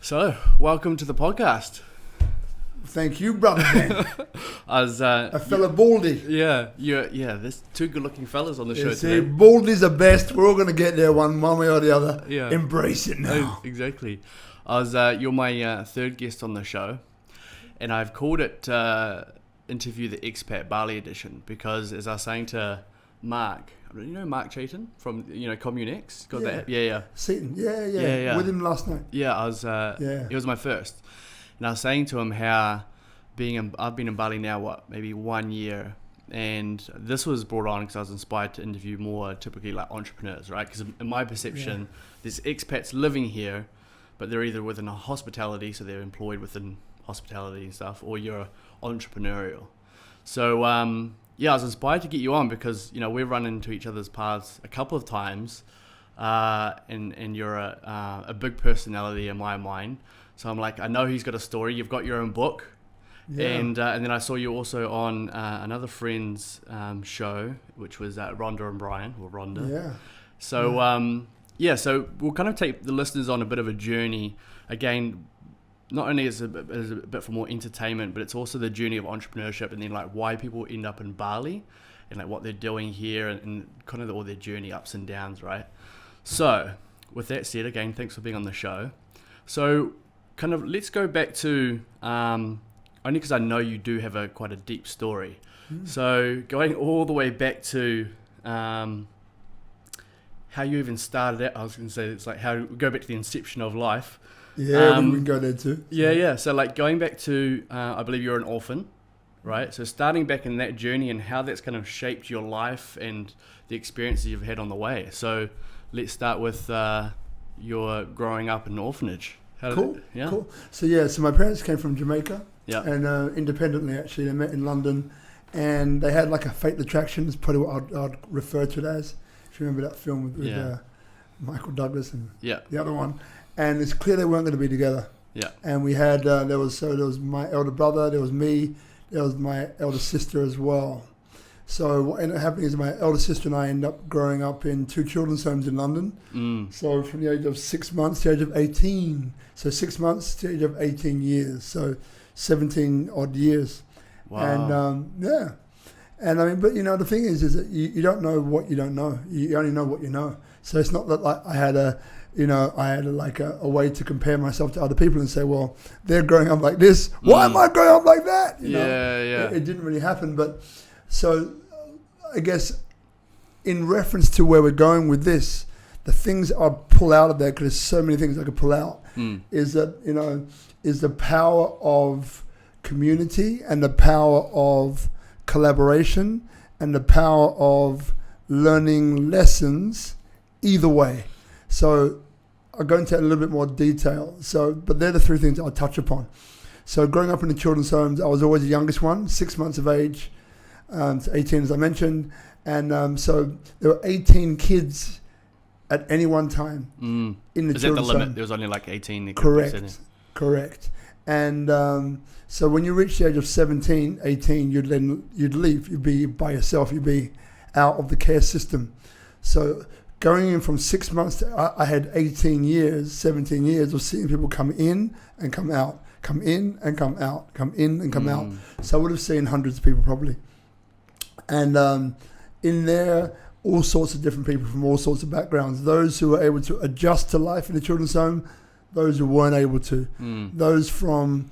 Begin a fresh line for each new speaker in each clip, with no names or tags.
So, welcome to the podcast.
Thank you, brother Ben. A fella Baldy.
Yeah, there's two good-looking fellas on the show
See,
today.
Baldy's the best. We're all going to get there one way or the other.
Yeah.
Embrace it now.
Exactly. You're my third guest on the show, and I've called it Interview the Expat Bali edition because, as I was saying to Mark, you know Mark Chayton from Communex? Got that? Yeah.
Seaton. Yeah. With him last night.
Yeah, It was my first. And I was saying to him how I've been in Bali now, maybe 1 year. And this was brought on because I was inspired to interview more typically like entrepreneurs, right? Because in my perception, there's expats living here, but they're either within hospitality, so they're employed within hospitality and stuff, or you're entrepreneurial. So, I was inspired to get you on because, we've run into each other's paths a couple of times, and you're a big personality in my mind. So I'm like, I know he's got a story. You've got your own book. Yeah. And then I saw you also on another friend's show, which was Rhonda and Brian, or Rhonda.
Yeah.
So, so we'll kind of take the listeners on a bit of a journey. Again, not only is it a bit for more entertainment, but it's also the journey of entrepreneurship and then like why people end up in Bali and like what they're doing here and kind of all their journey ups and downs, right? So with that said, again, thanks for being on the show. So kind of let's go back to, only because I know you do have quite a deep story. So going all the way back to how you even started out, I was going to say it's like how go back to the inception of life.
Yeah, we can go there too.
Yeah. So like going back to, I believe you're an orphan, right? So starting back in that journey and how that's kind of shaped your life and the experiences you've had on the way. So let's start with your growing up in an orphanage.
Cool. So my parents came from Jamaica.
Yeah.
And independently, actually, they met in London, and they had like a fatal attraction. Is probably what I'd refer to it as. If you remember that film with Michael Douglas and the other one, and it's clear they weren't going to be together.
Yeah. And
we had there was my elder brother, there was me, there was my elder sister as well. So what ended up happening is my elder sister and I ended up growing up in two children's homes in London. So from the age of 6 months to the age of 18. So 6 months to the age of 18 years. So 17 odd years.
Wow.
And And I mean, but the thing is that you don't know what you don't know. You only know what you know. So it's not that like I had a way to compare myself to other people and say, well, they're growing up like this. Why am I growing up like that? It didn't really happen. But so I guess in reference to where we're going with this, the things I pull out of there, because there's so many things I could pull out, is that, is the power of community and the power of collaboration and the power of learning lessons either way. So I'll go into a little bit more detail. But they're the three things I'll touch upon. So growing up in the children's homes, I was always the youngest one, 6 months of age. To 18, as I mentioned, and so there were 18 kids at any one time in the children's home. Is that the limit? There
was only like 18.
Correct. And so when you reach the age of 17, 18, you'd leave. You'd be by yourself. You'd be out of the care system. So going in from 6 months to I had 18 years, 17 years of seeing people come in and come out, come in and come out, come in and come out. So I would have seen hundreds of people probably. And in there, all sorts of different people from all sorts of backgrounds. Those who were able to adjust to life in the children's home, those who weren't able to. Those from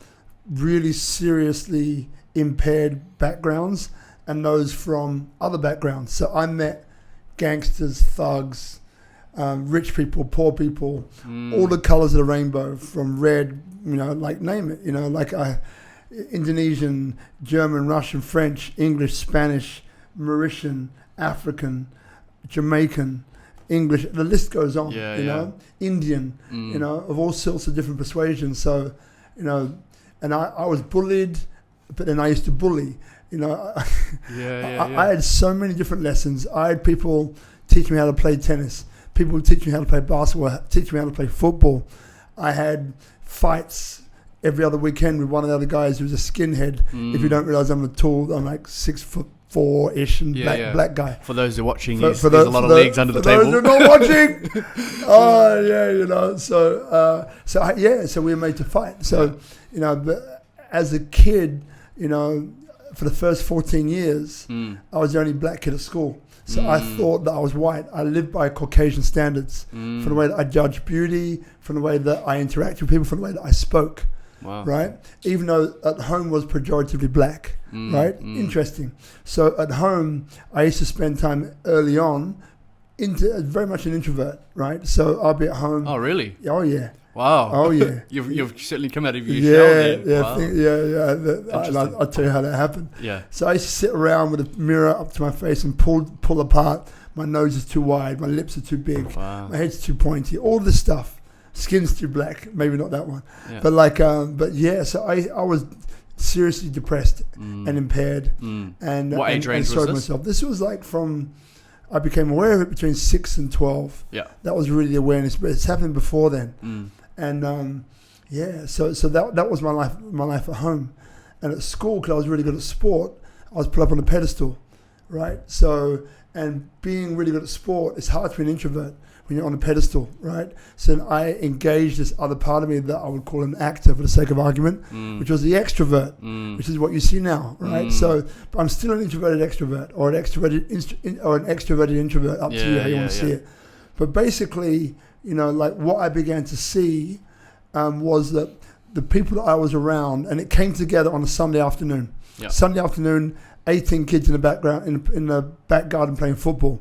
really seriously impaired backgrounds and those from other backgrounds. So I met gangsters, thugs, rich people, poor people, all the colours of the rainbow, from red, like name it, like Indonesian, German, Russian, French, English, Spanish, Mauritian, African, Jamaican, English, the list goes on, Indian, of all sorts of different persuasions. So, and I was bullied, but then I used to bully, I had so many different lessons. I had people teach me how to play tennis, people teach me how to play basketball, teach me how to play football. I had fights every other weekend with one of the other guys who was a skinhead. If you don't realize I'm like 6'2", 6'4" and black guy.
For those who are watching, there's a lot of legs under the table.
For those who are not watching, oh yeah, you know. So we were made to fight. So you know, but as a kid, you know, for the first 14 years, I was the only black kid at school. So I thought that I was white. I lived by Caucasian standards, from the way that I judged beauty, from the way that I interacted with people, from the way that I spoke.
Wow.
Right? Even though at home was pejoratively black, right? Interesting. So at home, I used to spend time early on, very much an introvert, right? So I'll be at home.
Oh, really?
Oh, yeah.
Wow.
Oh, yeah.
You've certainly come out of your shell then.
Yeah. And I'll tell you how that happened.
Yeah.
So I used to sit around with a mirror up to my face and pull apart. My nose is too wide. My lips are too big.
Wow.
My head's too pointy. All this stuff. Skin's too black. Maybe not that one.
Yeah.
But so I was seriously depressed and impaired. And
what age range was this? Myself.
This was like I became aware of it between 6 and 12.
Yeah.
That was really the awareness, but it's happened before then. And so that was my life at home. And at school, because I was really good at sport, I was put up on a pedestal, right? So, and being really good at sport, it's hard to be an introvert when you're on a pedestal, right? So I engaged this other part of me that I would call an actor for the sake of argument, which was the extrovert, which is what you see now, right? So but I'm still an introverted extrovert or an extroverted introvert, up to you how you want to see it. But basically, you know, like what I began to see was that the people that I was around, and it came together on a Sunday afternoon. Yeah. Sunday afternoon, 18 kids in the background in the back garden playing football.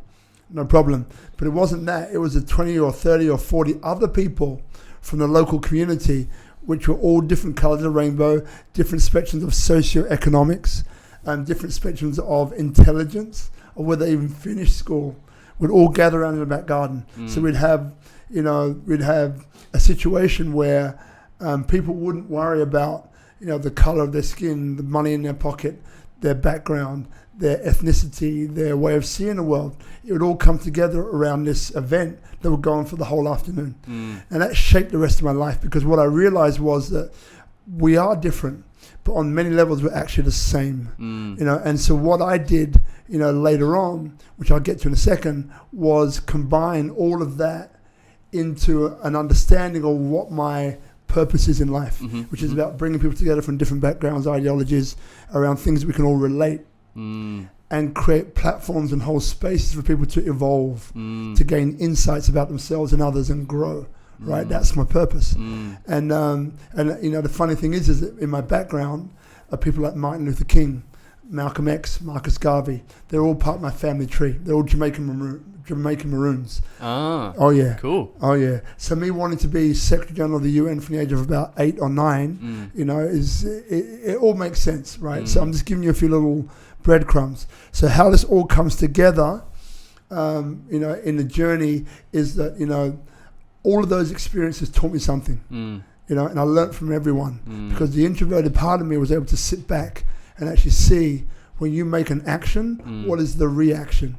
No problem. But it wasn't that. It was the 20 or 30 or 40 other people from the local community, which were all different colors of the rainbow, different spectrums of socioeconomics, different spectrums of intelligence, or whether they even finished school, would all gather around in the back garden. So we'd have a situation where people wouldn't worry about, you know, the color of their skin, the money in their pocket, their background, their ethnicity, their way of seeing the world. It would all come together around this event that would go on for the whole afternoon. And that shaped the rest of my life, because what I realized was that we are different, but on many levels we're actually the same. You know, and so what I did, you know, later on, which I'll get to in a second, was combine all of that into an understanding of what my purpose is in life, which is about bringing people together from different backgrounds, ideologies, around things that we can all relate, and create platforms and whole spaces for people to evolve, to gain insights about themselves and others and grow. Right, that's my purpose. And you know, the funny thing is that in my background are people like Martin Luther King, Malcolm X, Marcus Garvey. They're all part of my family tree. They're all Jamaican Maroons. Oh yeah.
Cool.
Oh yeah. So me wanting to be Secretary General of the UN from the age of about 8 or 9, you know, it all makes sense, right? So I'm just giving you a few little breadcrumbs. So how this all comes together, you know, in the journey is that, you know, all of those experiences taught me something, you know, and I learned from everyone, because the introverted part of me was able to sit back and actually see, when you make an action, what is the reaction?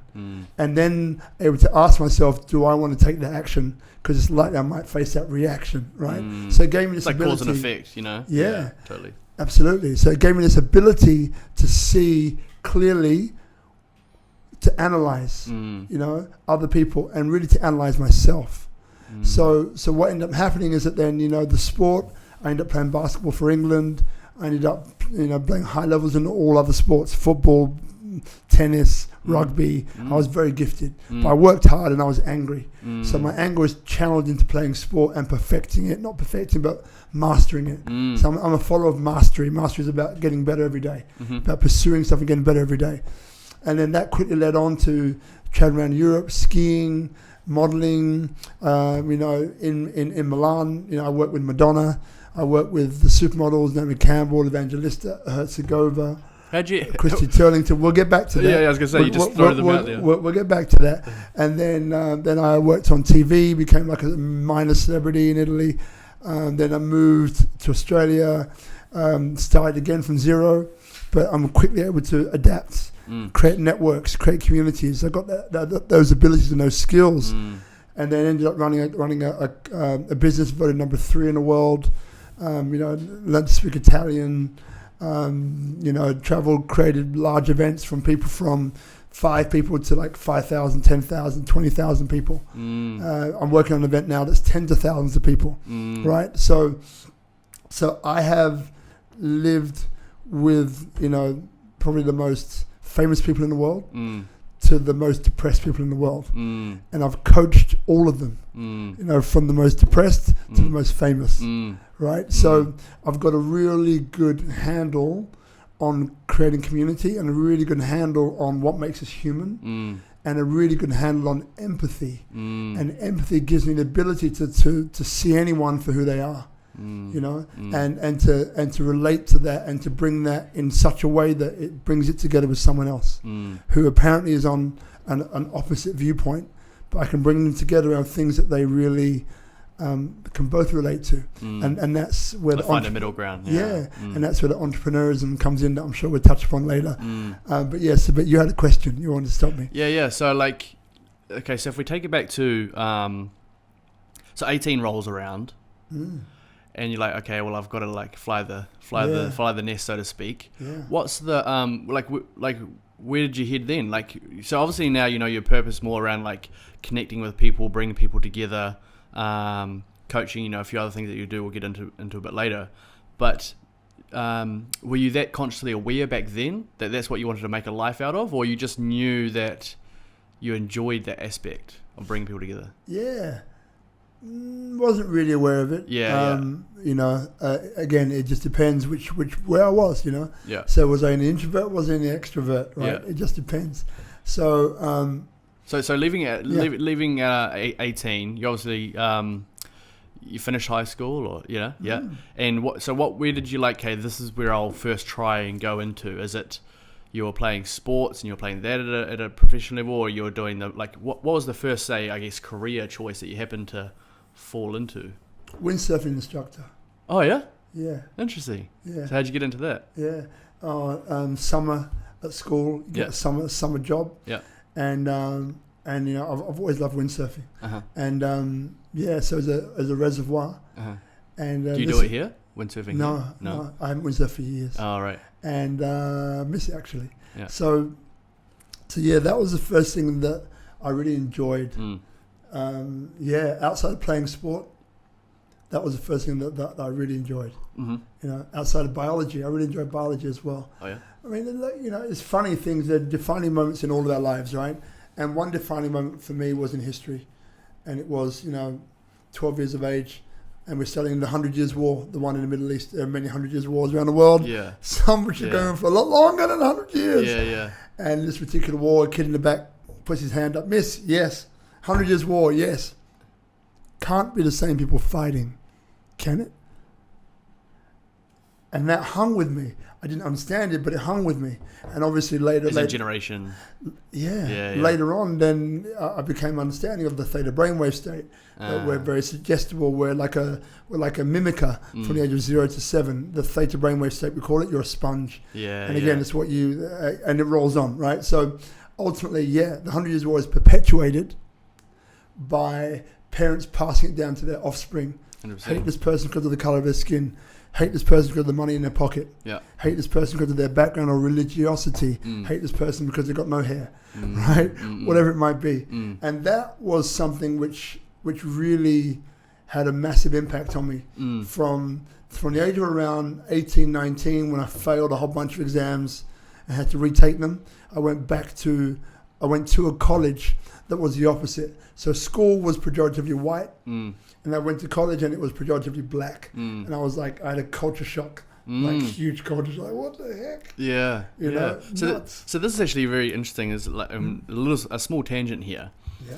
And then able to ask myself, do I want to take the action? Because it's likely I might face that reaction, right? So it gave me this ability.
Like cause and effect, you know?
Yeah,
totally.
Absolutely. So it gave me this ability to see clearly, to analyze, you know, other people, and really to analyze myself. So what ended up happening is that then, you know, the sport, I ended up playing basketball for England. I ended up, you know, playing high levels in all other sports, football, tennis, rugby. I was very gifted, but I worked hard and I was angry. So my anger was channeled into playing sport and perfecting it, not perfecting, but mastering it. So I'm a follower of mastery. Mastery is about getting better every day, about pursuing stuff and getting better every day. And then that quickly led on to traveling around Europe, skiing, modeling, you know, in Milan, you know, I worked with Madonna. I worked with the supermodels, Naomi Campbell, Evangelista, Hertzigova, Christy, Turlington. We'll get back to that.
Yeah, I was going to say, you just throw them out there.
We'll get back to that. And then I worked on TV, became like a minor celebrity in Italy. Then I moved to Australia, started again from zero, but I'm quickly able to adapt, create networks, create communities. I got those abilities and those skills. And then ended up running a business voted number 3 in the world. You know, learned to speak Italian, Traveled, created large events from people from 5 people to like 5,000, 10,000, 20,000 people. I'm working on an event now that's tens of thousands of people, right? So I have lived with, probably the most famous people in the world to the most depressed people in the world. And I've coached all of them, from the most depressed to the most famous, right? So I've got a really good handle on creating community and a really good handle on what makes us human and a really good handle on empathy. And empathy gives me the ability to see anyone for who they are. And to relate to that and to bring that in such a way that it brings it together with someone else who apparently is on an opposite viewpoint, but I can bring them together around things that they really can both relate to, and that's where
find a middle ground.
And that's where the entrepreneurism comes in that I'm sure we'll touch upon later. But you had a question you wanted to stop me.
So so if we take it back to so 18 rolls around. And you're like, okay, well, I've got to fly the nest, so to speak. What's the where did you head then? So obviously now your purpose more around connecting with people, bringing people together, coaching. A few other things that you do. We'll get into a bit later. But were you that consciously aware back then that that's what you wanted to make a life out of, or you just knew that you enjoyed that aspect of bringing people together?
Wasn't really aware of it. Again, it just depends which where I was. So was I an introvert? Was I an extrovert? Right. It just depends. So
leaving 18, you obviously you finished high school, or and where did you hey, this is where I'll first try and go into? Is it you were playing sports and you're playing that at a professional level, or you were doing what was the first, say, I guess, career choice that you happened to fall into?
Windsurfing instructor.
Oh yeah?
Yeah.
Interesting.
Yeah.
So how'd you get into that?
Summer at school, you get a summer job.
Yeah.
And I've always loved windsurfing. And so as a reservoir. And
do you do it here? Windsurfing?
No, I haven't windsurfed for years.
Oh right.
And miss it actually.
Yeah.
So that was the first thing that I really enjoyed. Outside of playing sport, that was the first thing that I really enjoyed. Outside of biology, I really enjoyed biology as well.
Oh yeah.
I mean, it's funny things. They're defining moments in all of our lives, right? And one defining moment for me was in history, and it was 12 years of age, and we're studying the 100 Years' War, the one in the Middle East. There are many 100 Years' wars around the world.
Yeah.
Some which are going for a lot longer than 100 years.
Yeah.
And this particular war, a kid in the back puts his hand up. Miss, yes. 100 Years' War, yes. Can't be the same people fighting, can it? And that hung with me. I didn't understand it, but it hung with me. And obviously later...
As a generation.
Yeah. Later on, then I became understanding of the theta brainwave state. We're very suggestible. We're like a mimicker from the age of 0 to 7. The theta brainwave state, we call it, you're a sponge. And again, it's what you... and it rolls on, right? So ultimately, the 100 Years' War is perpetuated by parents passing it down to their offspring. 100%. Hate this person because of the color of their skin. Hate this person because of the money in their pocket. Hate this person because of their background or religiosity. Hate this person because they've got no hair, right? Whatever it might be. And that was something which really had a massive impact on me from the age of around 18, 19, when I failed a whole bunch of exams and had to retake them. I went to a college that was the opposite. So school was pejoratively white, and I went to college and it was pejoratively black. And I was like, I had a culture shock, huge culture shock. Like, what the heck?
Yeah. You know, so this is actually very interesting. Is a small tangent here.
Yeah.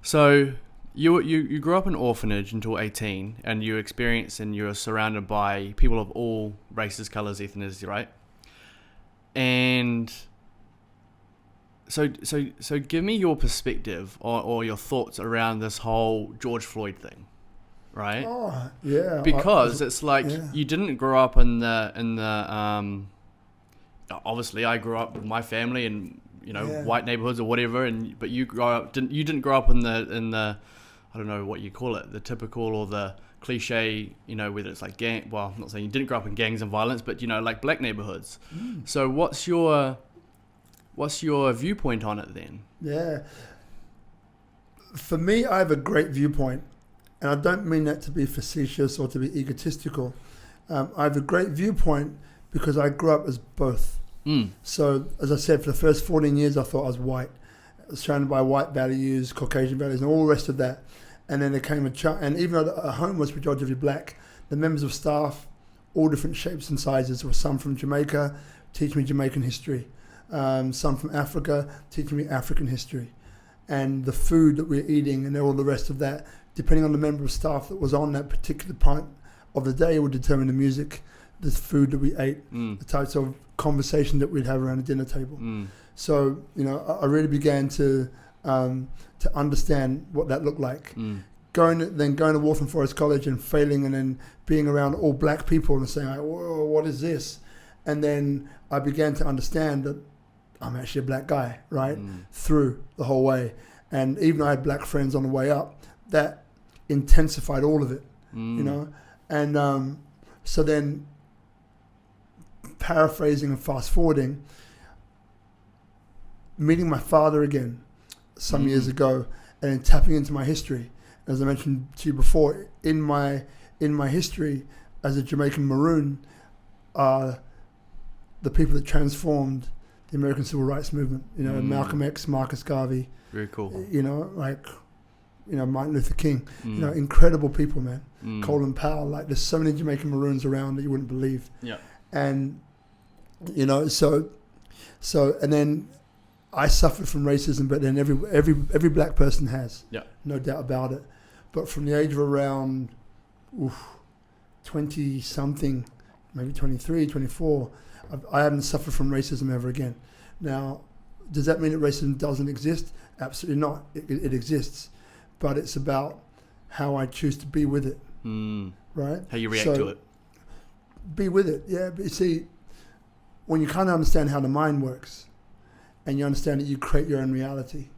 So you grew up in an orphanage until 18, and you experienced and you were surrounded by people of all races, colors, ethnicities, right? And So give me your perspective or your thoughts around this whole George Floyd thing, right?
Oh, yeah.
Because it's like you didn't grow up in the obviously I grew up with my family in white neighborhoods or whatever, but you didn't grow up in the I don't know what you call it, the typical or the cliche, you know, whether it's like I'm not saying you didn't grow up in gangs and violence, but, you know, like black neighborhoods. So what's your viewpoint on it then?
Yeah. For me, I have a great viewpoint, and I don't mean that to be facetious or to be egotistical. I have a great viewpoint because I grew up as both. So, as I said, for the first 14 years, I thought I was white. I was surrounded by white values, Caucasian values, and all the rest of that. And then there came and even though a home was majority black, the members of staff, all different shapes and sizes, were some from Jamaica, teaching me Jamaican history. Some from Africa, teaching me African history. And the food that we're eating and all the rest of that, depending on the member of staff that was on that particular part of the day, would determine the music, the food that we ate, the types of conversation that we'd have around the dinner table. So, you know, I really began to understand what that looked like. Going to Waltham Forest College and failing, and then being around all black people and saying, like, whoa, what is this? And then I began to understand that I'm actually a black guy, right? Through the whole way. And even though I had black friends on the way up, that intensified all of it, you know? And so then, paraphrasing and fast forwarding, meeting my father again some years ago, and then tapping into my history. As I mentioned to you before, in my history as a Jamaican Maroon are the people that transformed the American Civil Rights Movement. You know, Malcolm X, Marcus Garvey.
Very cool.
You know, like, you know, Martin Luther King. You know, incredible people, man. Colin Powell. Like, there's so many Jamaican Maroons around that you wouldn't believe. Yeah. And, you know, so and then I suffered from racism, but then every black person has. Yeah. No doubt about it. But from the age of around 20-something, maybe 23, 24, I haven't suffered from racism ever again. Now, does that mean that racism doesn't exist? Absolutely not. It exists. But it's about how I choose to be with it. Right?
How you react to it.
Be with it, yeah. But you see, when you kind of understand how the mind works, and you understand that you create your own reality,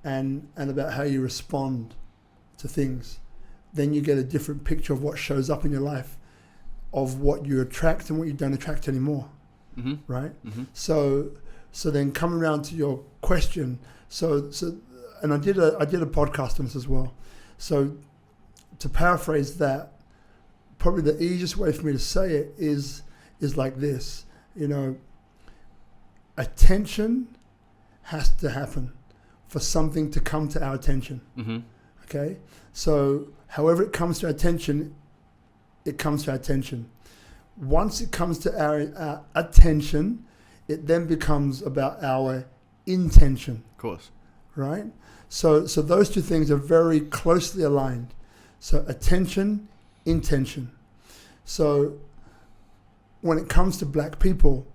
and about how you respond to things, then you get a different picture of what shows up in your life, of what you attract and what you don't attract anymore. Right? So then coming around to your question, and I did a podcast on this as well. So to paraphrase that, probably the easiest way for me to say it is like this. You know, attention has to happen for something to come to our attention. Okay? So however it comes to our attention, it comes to our attention. Once it comes to our attention, it then becomes about our intention.
Of course.
Right? So those two things are very closely aligned. So attention, intention. So when it comes to black people,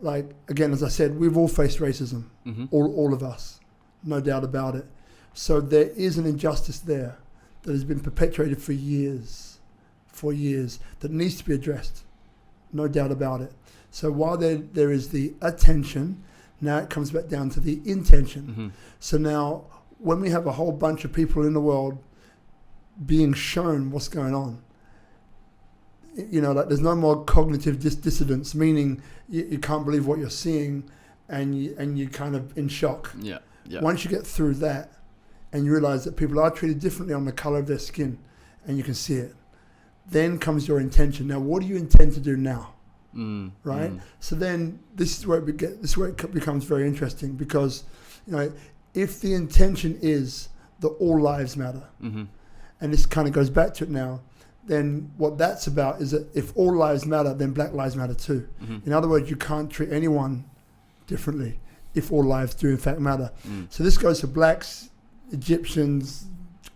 like, again, as I said, we've all faced racism, all of us, no doubt about it. So there is an injustice there that has been perpetuated for years, that needs to be addressed, no doubt about it. So while there is the attention, now it comes back down to the intention. So now, when we have a whole bunch of people in the world being shown what's going on, you know, like, there's no more cognitive dissidence, meaning you can't believe what you're seeing, and you're kind of in shock. Yeah. Once you get through that, and you realize that people are treated differently on the color of their skin, and you can see it, then comes your intention. Now, what do you intend to do now? Right? So then this is where it becomes very interesting, because, you know, if the intention is that all lives matter, and this kind of goes back to it now, then what that's about is that if all lives matter, then black lives matter too. In other words, you can't treat anyone differently if all lives do in fact matter. So this goes for blacks, Egyptians,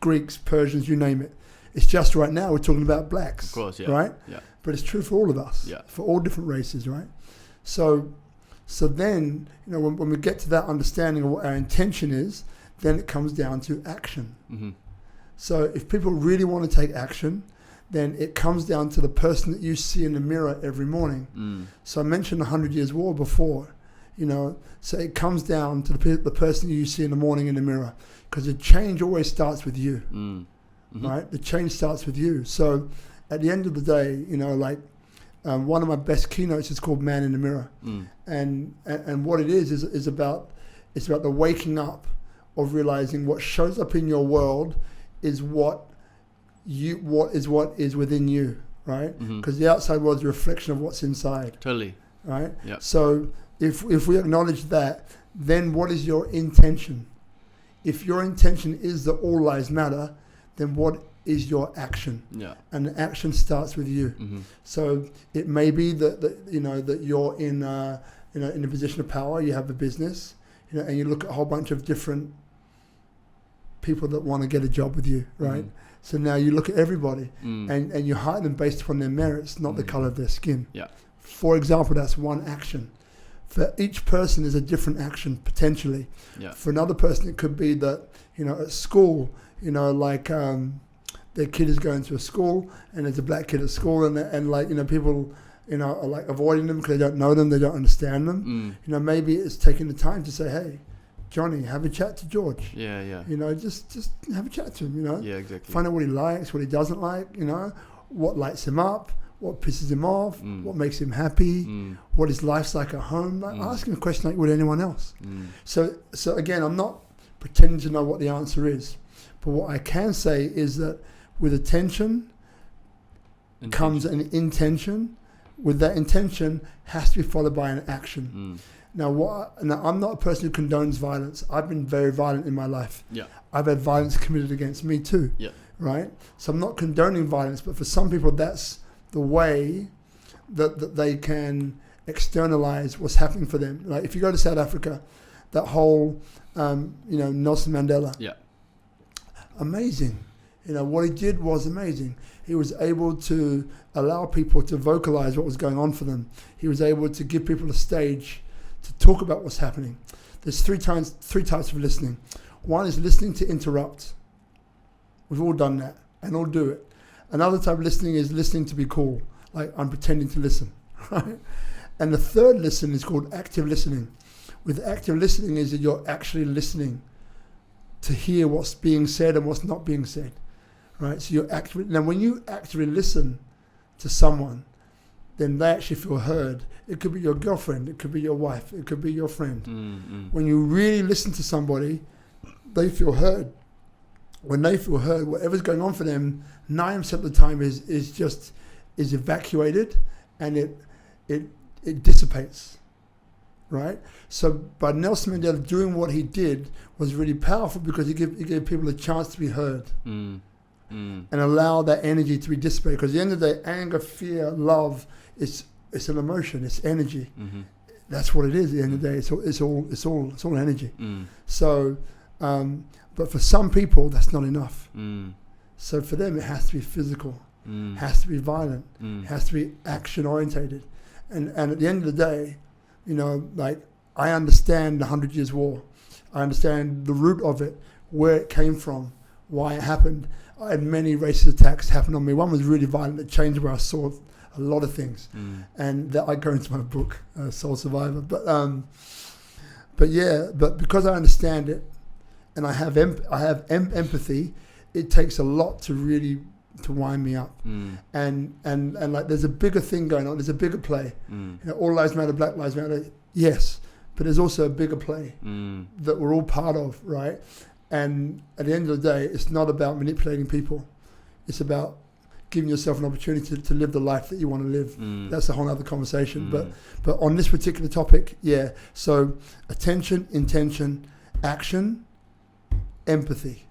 Greeks, Persians, you name it. It's just right now we're talking about blacks. Of course, yeah. Right? Yeah. But it's true for all of us, for all different races, right? So then, you know, when we get to that understanding of what our intention is, then it comes down to action. So if people really want to take action, then it comes down to the person that you see in the mirror every morning. So I mentioned 100 Years' War before, you know, so it comes down to the person you see in the morning in the mirror, because the change always starts with you, right? The change starts with you. So at the end of the day, you know, like one of my best keynotes is called Man in the Mirror. And what it is about, it's about the waking up of realizing what shows up in your world is what is within you, right? Because the outside world is a reflection of what's inside.
Totally.
Right?
Yep.
So if we acknowledge that, then what is your intention? If your intention is that all lives matter, then what is your action?
Yeah.
And the action starts with you. So it may be that you know that you're in in a position of power, you have a business, you know, and you look at a whole bunch of different people that want to get a job with you, right? So now you look at everybody and you hire them based upon their merits, not the color of their skin.
Yeah.
For example, that's one action. For each person is a different action potentially.
Yeah.
For another person, it could be that, you know, at school, you know, like their kid is going to a school and there's a black kid at school and like, you know, people, you know, are like avoiding them because they don't know them, they don't understand them. You know, maybe it's taking the time to say, hey, Johnny, have a chat to George.
Yeah.
You know, just have a chat to him, you know.
Yeah, exactly.
Find out what he likes, what he doesn't like, you know, what lights him up, what pisses him off, what makes him happy, what his life's like at home. Like, ask him a question like you would anyone else. So again, I'm not pretending to know what the answer is, but what I can say is that with attention comes an intention. With that intention has to be followed by an action. Now, I'm not a person who condones violence. I've been very violent in my life. Yeah. I've had violence committed against me too. Yeah. Right? So I'm not condoning violence, but for some people, that's the way that they can externalize what's happening for them. Like if you go to South Africa, that whole, you know, Nelson Mandela. Yeah. Amazing. You know, what he did was amazing. He was able to allow people to vocalize what was going on for them. He was able to give people a stage to talk about what's happening. There's three types of listening. One is listening to interrupt. We've all done that and all do it. Another type of listening is listening to be cool, like I'm pretending to listen, right? And the third listen is called active listening. With active listening is that you're actually listening to hear what's being said and what's not being said, right? So you're actively, now when you actively listen to someone, then they actually feel heard. It could be your girlfriend, it could be your wife, it could be your friend. When you really listen to somebody, they feel heard. When they feel heard, whatever's going on for them, 9% of the time is evacuated and it dissipates, right? So by Nelson Mandela doing what he did was really powerful because he gave people a chance to be heard and allow that energy to be dissipated. Because at the end of the day, anger, fear, love, it's an emotion, it's energy. That's what it is. At the end of the day, it's all energy. So. But for some people, that's not enough. So for them, it has to be physical, has to be violent, has to be action orientated. And at the end of the day, you know, like I understand the 100 Years' War. I understand the root of it, where it came from, why it happened. I had many racist attacks happen on me. One was really violent. It changed where I saw a lot of things. And that I go into my book, Soul Survivor. But because I understand it, and I have empathy, it takes a lot to really to wind me up. And like there's a bigger thing going on. There's a bigger play. You know, all lives matter, Black Lives Matter. Yes, but there's also a bigger play that we're all part of, right? And at the end of the day, it's not about manipulating people. It's about giving yourself an opportunity to live the life that you want to live. That's a whole other conversation. But on this particular topic, yeah. So attention, intention, action, empathy.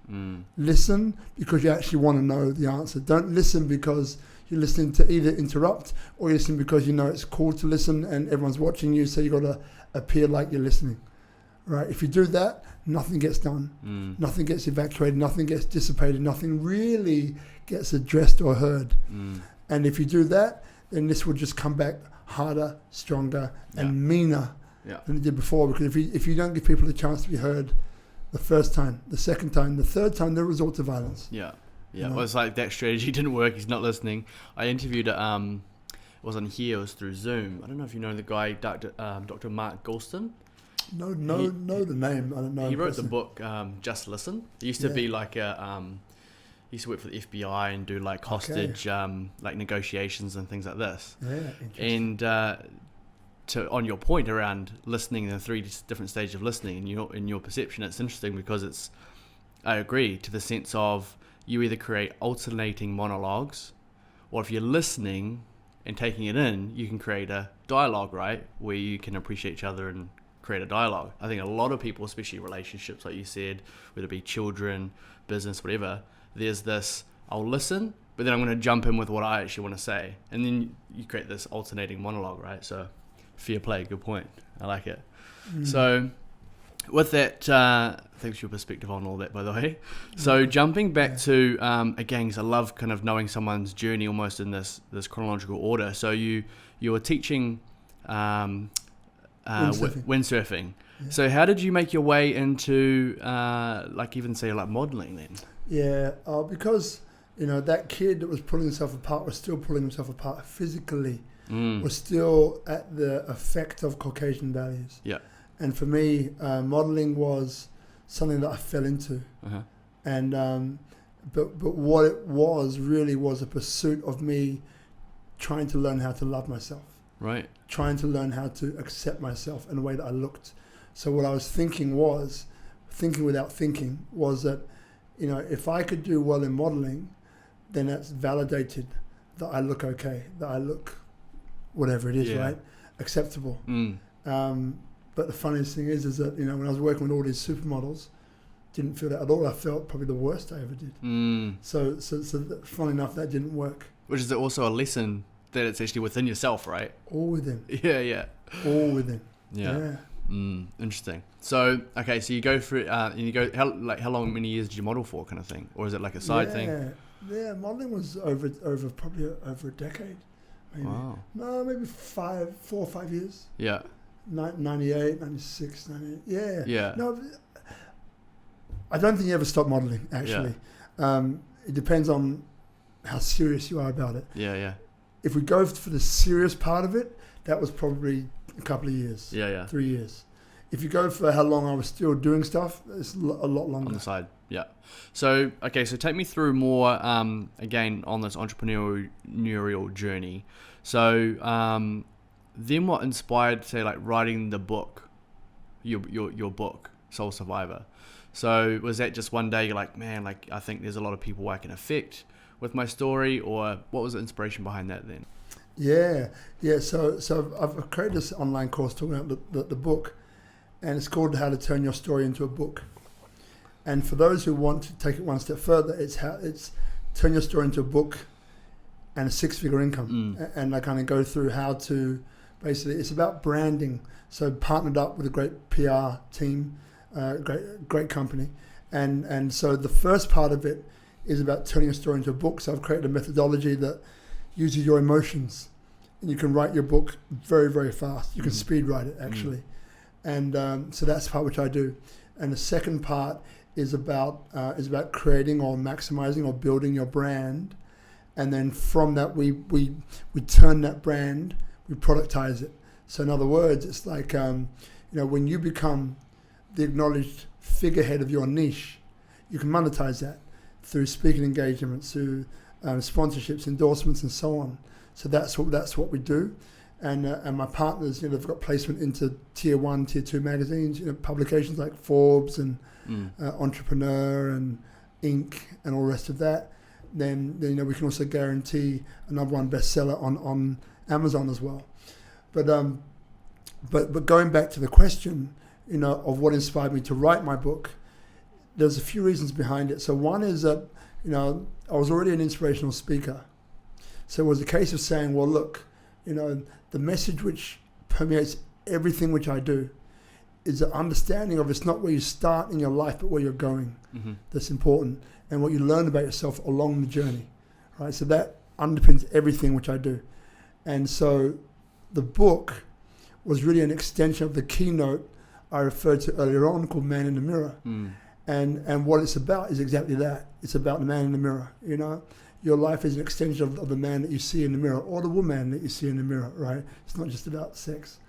Listen because you actually want to know the answer. Don't listen because you're listening to either interrupt or you listen because you know it's cool to listen and everyone's watching you, so you got to appear like you're listening, right? If you do that, nothing gets done. Nothing gets evacuated, nothing gets dissipated, nothing really gets addressed or heard. And if you do that, then this will just come back harder, stronger, and meaner than it did before. Because if you don't give people a chance to be heard the first time, the second time, the third time, they resort to violence. Yeah.
You know? Well, it's like that strategy didn't work. He's not listening. I interviewed, it wasn't here, it was through Zoom. I don't know if you know the guy, Dr. Mark Goulston.
No, the name. I don't know.
He wrote the book, Just Listen. It used to be like used to work for the FBI and do like hostage like negotiations and things like this.
Yeah,
and on your point around listening, the 3 different stages of listening in your perception, it's interesting because I agree to the sense of you either create alternating monologues, or if you're listening and taking it in, you can create a dialogue, right, where you can appreciate each other and create a dialogue. I think a lot of people, especially relationships, like you said, whether it be children, business, whatever, there's this, I'll listen, but then I'm going to jump in with what I actually want to say. And then you create this alternating monologue, right? So fair play, good point. I like it. So with that, thanks for your perspective on all that, by the way. So jumping back to, again, because I love kind of knowing someone's journey almost in this chronological order. So you were teaching windsurfing. Yeah. So how did you make your way into like modeling then?
Yeah, because that kid that was pulling himself apart was still pulling himself apart physically, was still at the effect of Caucasian values.
Yeah.
And for me, modeling was something that I fell into. And but what it was really was a pursuit of me trying to learn how to love myself.
Right.
Trying to learn how to accept myself in the way that I looked. So what I was thinking without thinking, was that, if I could do well in modeling, then that's validated that I look okay, that I look whatever it is, right? Acceptable. But the funniest thing is that, when I was working with all these supermodels, didn't feel that at all. I felt probably the worst I ever did. So funny enough, that didn't work.
Which is also a lesson that it's actually within yourself, right?
All within.
Yeah.
All within.
Yeah. Interesting. So, okay, so you go through, and you go, how many years did you model for, kind of thing? Or is it like a side thing?
Yeah, modeling was probably over a decade. Maybe.
Wow.
No, maybe 4 or 5 years.
Yeah.
98, 96, 98. Yeah.
Yeah.
No, I don't think you ever stop modeling, actually. Yeah. It depends on how serious you are about it.
Yeah.
If we go for the serious part of it, that was probably a couple of years.
Yeah.
3 years. If you go for how long I was still doing stuff, it's a lot longer.
On the side, yeah. So, okay, so take me through more, again, on this entrepreneurial journey. So, then what inspired, say, like writing the book, your book, Soul Survivor? So was that just one day you're like, man, like I think there's a lot of people I can affect with my story, or what was the inspiration behind that then?
Yeah. So I've created this online course talking about the book, and it's called How to Turn Your Story into a Book. And for those who want to take it one step further, it's turn your story into a book and a 6-figure income. And I kind of go through how to, basically, it's about branding. So partnered up with a great PR team, great company. And so the first part of it is about turning a story into a book. So I've created a methodology that uses your emotions, and you can write your book very, very fast. You can speed write it, actually. And so that's the part which I do. And the second part is about creating or maximizing or building your brand. And then from that, we turn that brand, we productize it. So in other words, it's like, when you become the acknowledged figurehead of your niche, you can monetize that through speaking engagements, through sponsorships, endorsements, and so on. So that's what we do. And my partners, they've got placement into tier 1, tier 2 magazines, publications like Forbes and Entrepreneur and Inc. and all the rest of that. Then we can also guarantee a #1 bestseller on Amazon as well. But going back to the question, of what inspired me to write my book, there's a few reasons behind it. So one is that, I was already an inspirational speaker. So it was a case of saying, well, look, the message which permeates everything which I do is an understanding of it's not where you start in your life, but where you're going. That's important. And what you learn about yourself along the journey, right? So that underpins everything which I do. And so the book was really an extension of the keynote I referred to earlier on called Man in the Mirror. And what it's about is exactly that. It's about the man in the mirror, Your life is an extension of the man that you see in the mirror, or the woman that you see in the mirror, right? It's not just about sex.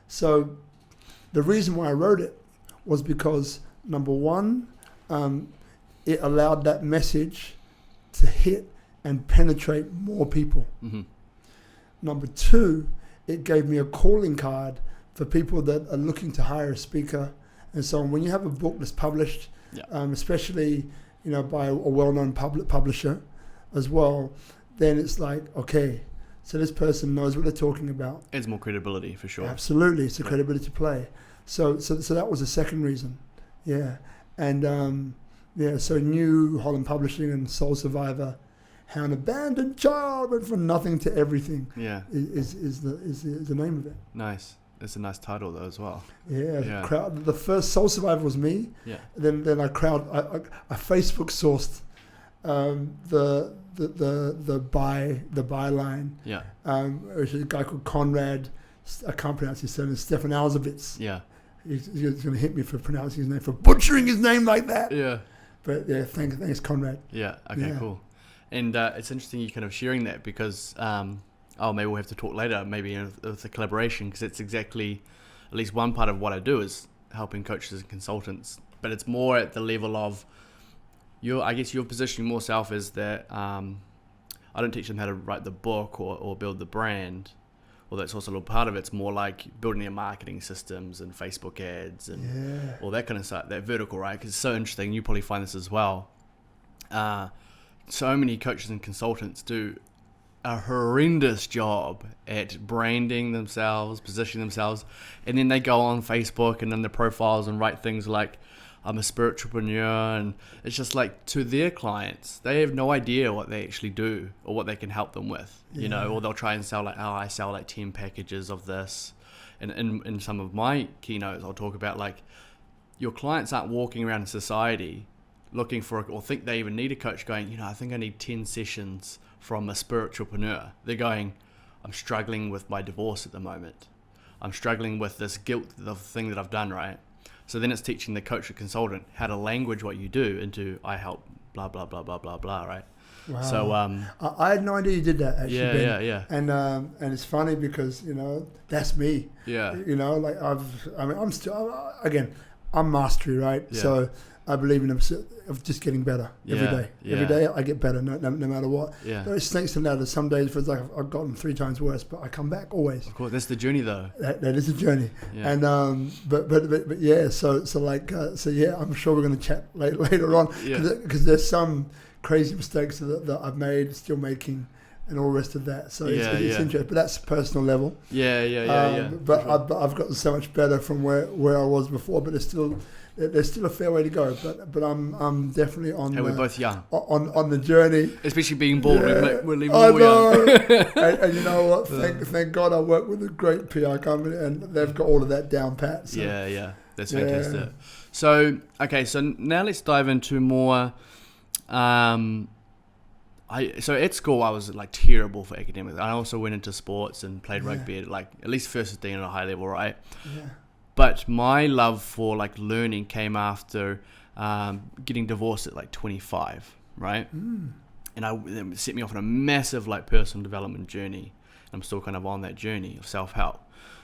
So the reason why I wrote it was because, number one, it allowed that message to hit and penetrate more people.
Mm-hmm.
Number two, it gave me a calling card for people that are looking to hire a speaker and so on. When you have a book that's published, especially by a well-known publisher as well, then it's like, okay, so this person knows what they're talking about.
Adds more credibility for sure.
Absolutely, it's a credibility play. So that was the second reason, yeah. And so New Holland Publishing and Soul Survivor, how an abandoned child went from nothing to everything.
Yeah,
is the name of it.
Nice. It's a nice title though as well.
Yeah. The first Soul Survivor was me. Yeah. Then I Facebook sourced the byline.
Yeah.
Which is a guy called Conrad. I can't pronounce his surname. Stefan Alzovitz.
Yeah.
He's going to hit me for pronouncing his name, for butchering his name like that.
Yeah.
But yeah, thanks Conrad.
Yeah. Okay. Yeah. Cool. And it's interesting you kind of sharing that because maybe we'll have to talk later, maybe with the collaboration, because it's exactly at least one part of what I do is helping coaches and consultants, but it's more at the level of I guess you're positioning more self as that I don't teach them how to write the book or build the brand, well that's also a little part of it. It's more like building their marketing systems and Facebook ads and all that kind of stuff, that vertical, right? Because it's so interesting, you probably find this as well. So many coaches and consultants do a horrendous job at branding themselves, positioning themselves, and then they go on Facebook and in their profiles and write things like I'm a spiritualpreneur, and it's just like to their clients they have no idea what they actually do or what they can help them with, or they'll try and sell like, I sell like 10 packages of this, and in some of my keynotes I'll talk about like your clients aren't walking around in society looking for or think they even need a coach going, I think I need 10 sessions from a spiritualpreneur. They're going, I'm struggling with my divorce at the moment. I'm struggling with this guilt, the thing that I've done, right? So then it's teaching the coach or consultant how to language what you do into I help blah, blah, blah, blah, blah, blah, right?
Wow.
So
I had no idea you did that actually.
Yeah.
And it's funny because, that's me.
Yeah.
Like I'm still, again, I'm mastery, right?
Yeah.
So I believe in of just getting better every day.
Yeah.
Every day I get better, no matter what.
Yeah.
There are snakes and ladders. Some days it feels like I've gotten 3 times worse, but I come back always.
Of course, that's the journey though.
That is a journey.
Yeah.
And but yeah. So yeah. I'm sure we're going to chat later on because there's some crazy mistakes that I've made, still making, and all the rest of that. So it's interesting, but that's personal level.
Yeah.
But sure. I've gotten so much better from where I was before, but there's still a fair way to go. But I'm definitely on.
Hey, we're both young.
On the journey.
Especially being bald, we're even
more
young.
and you know what? Thank God I work with a great PR company, and they've got all of that down pat. So.
Yeah, that's fantastic. So now let's dive into more. So at school I was like terrible for academics. I also went into sports and played rugby at least first 15 at a high level, right?
Yeah.
But my love for like learning came after getting divorced at like 25, right? And it set me off on a massive like personal development journey. I'm still kind of on that journey of self-help.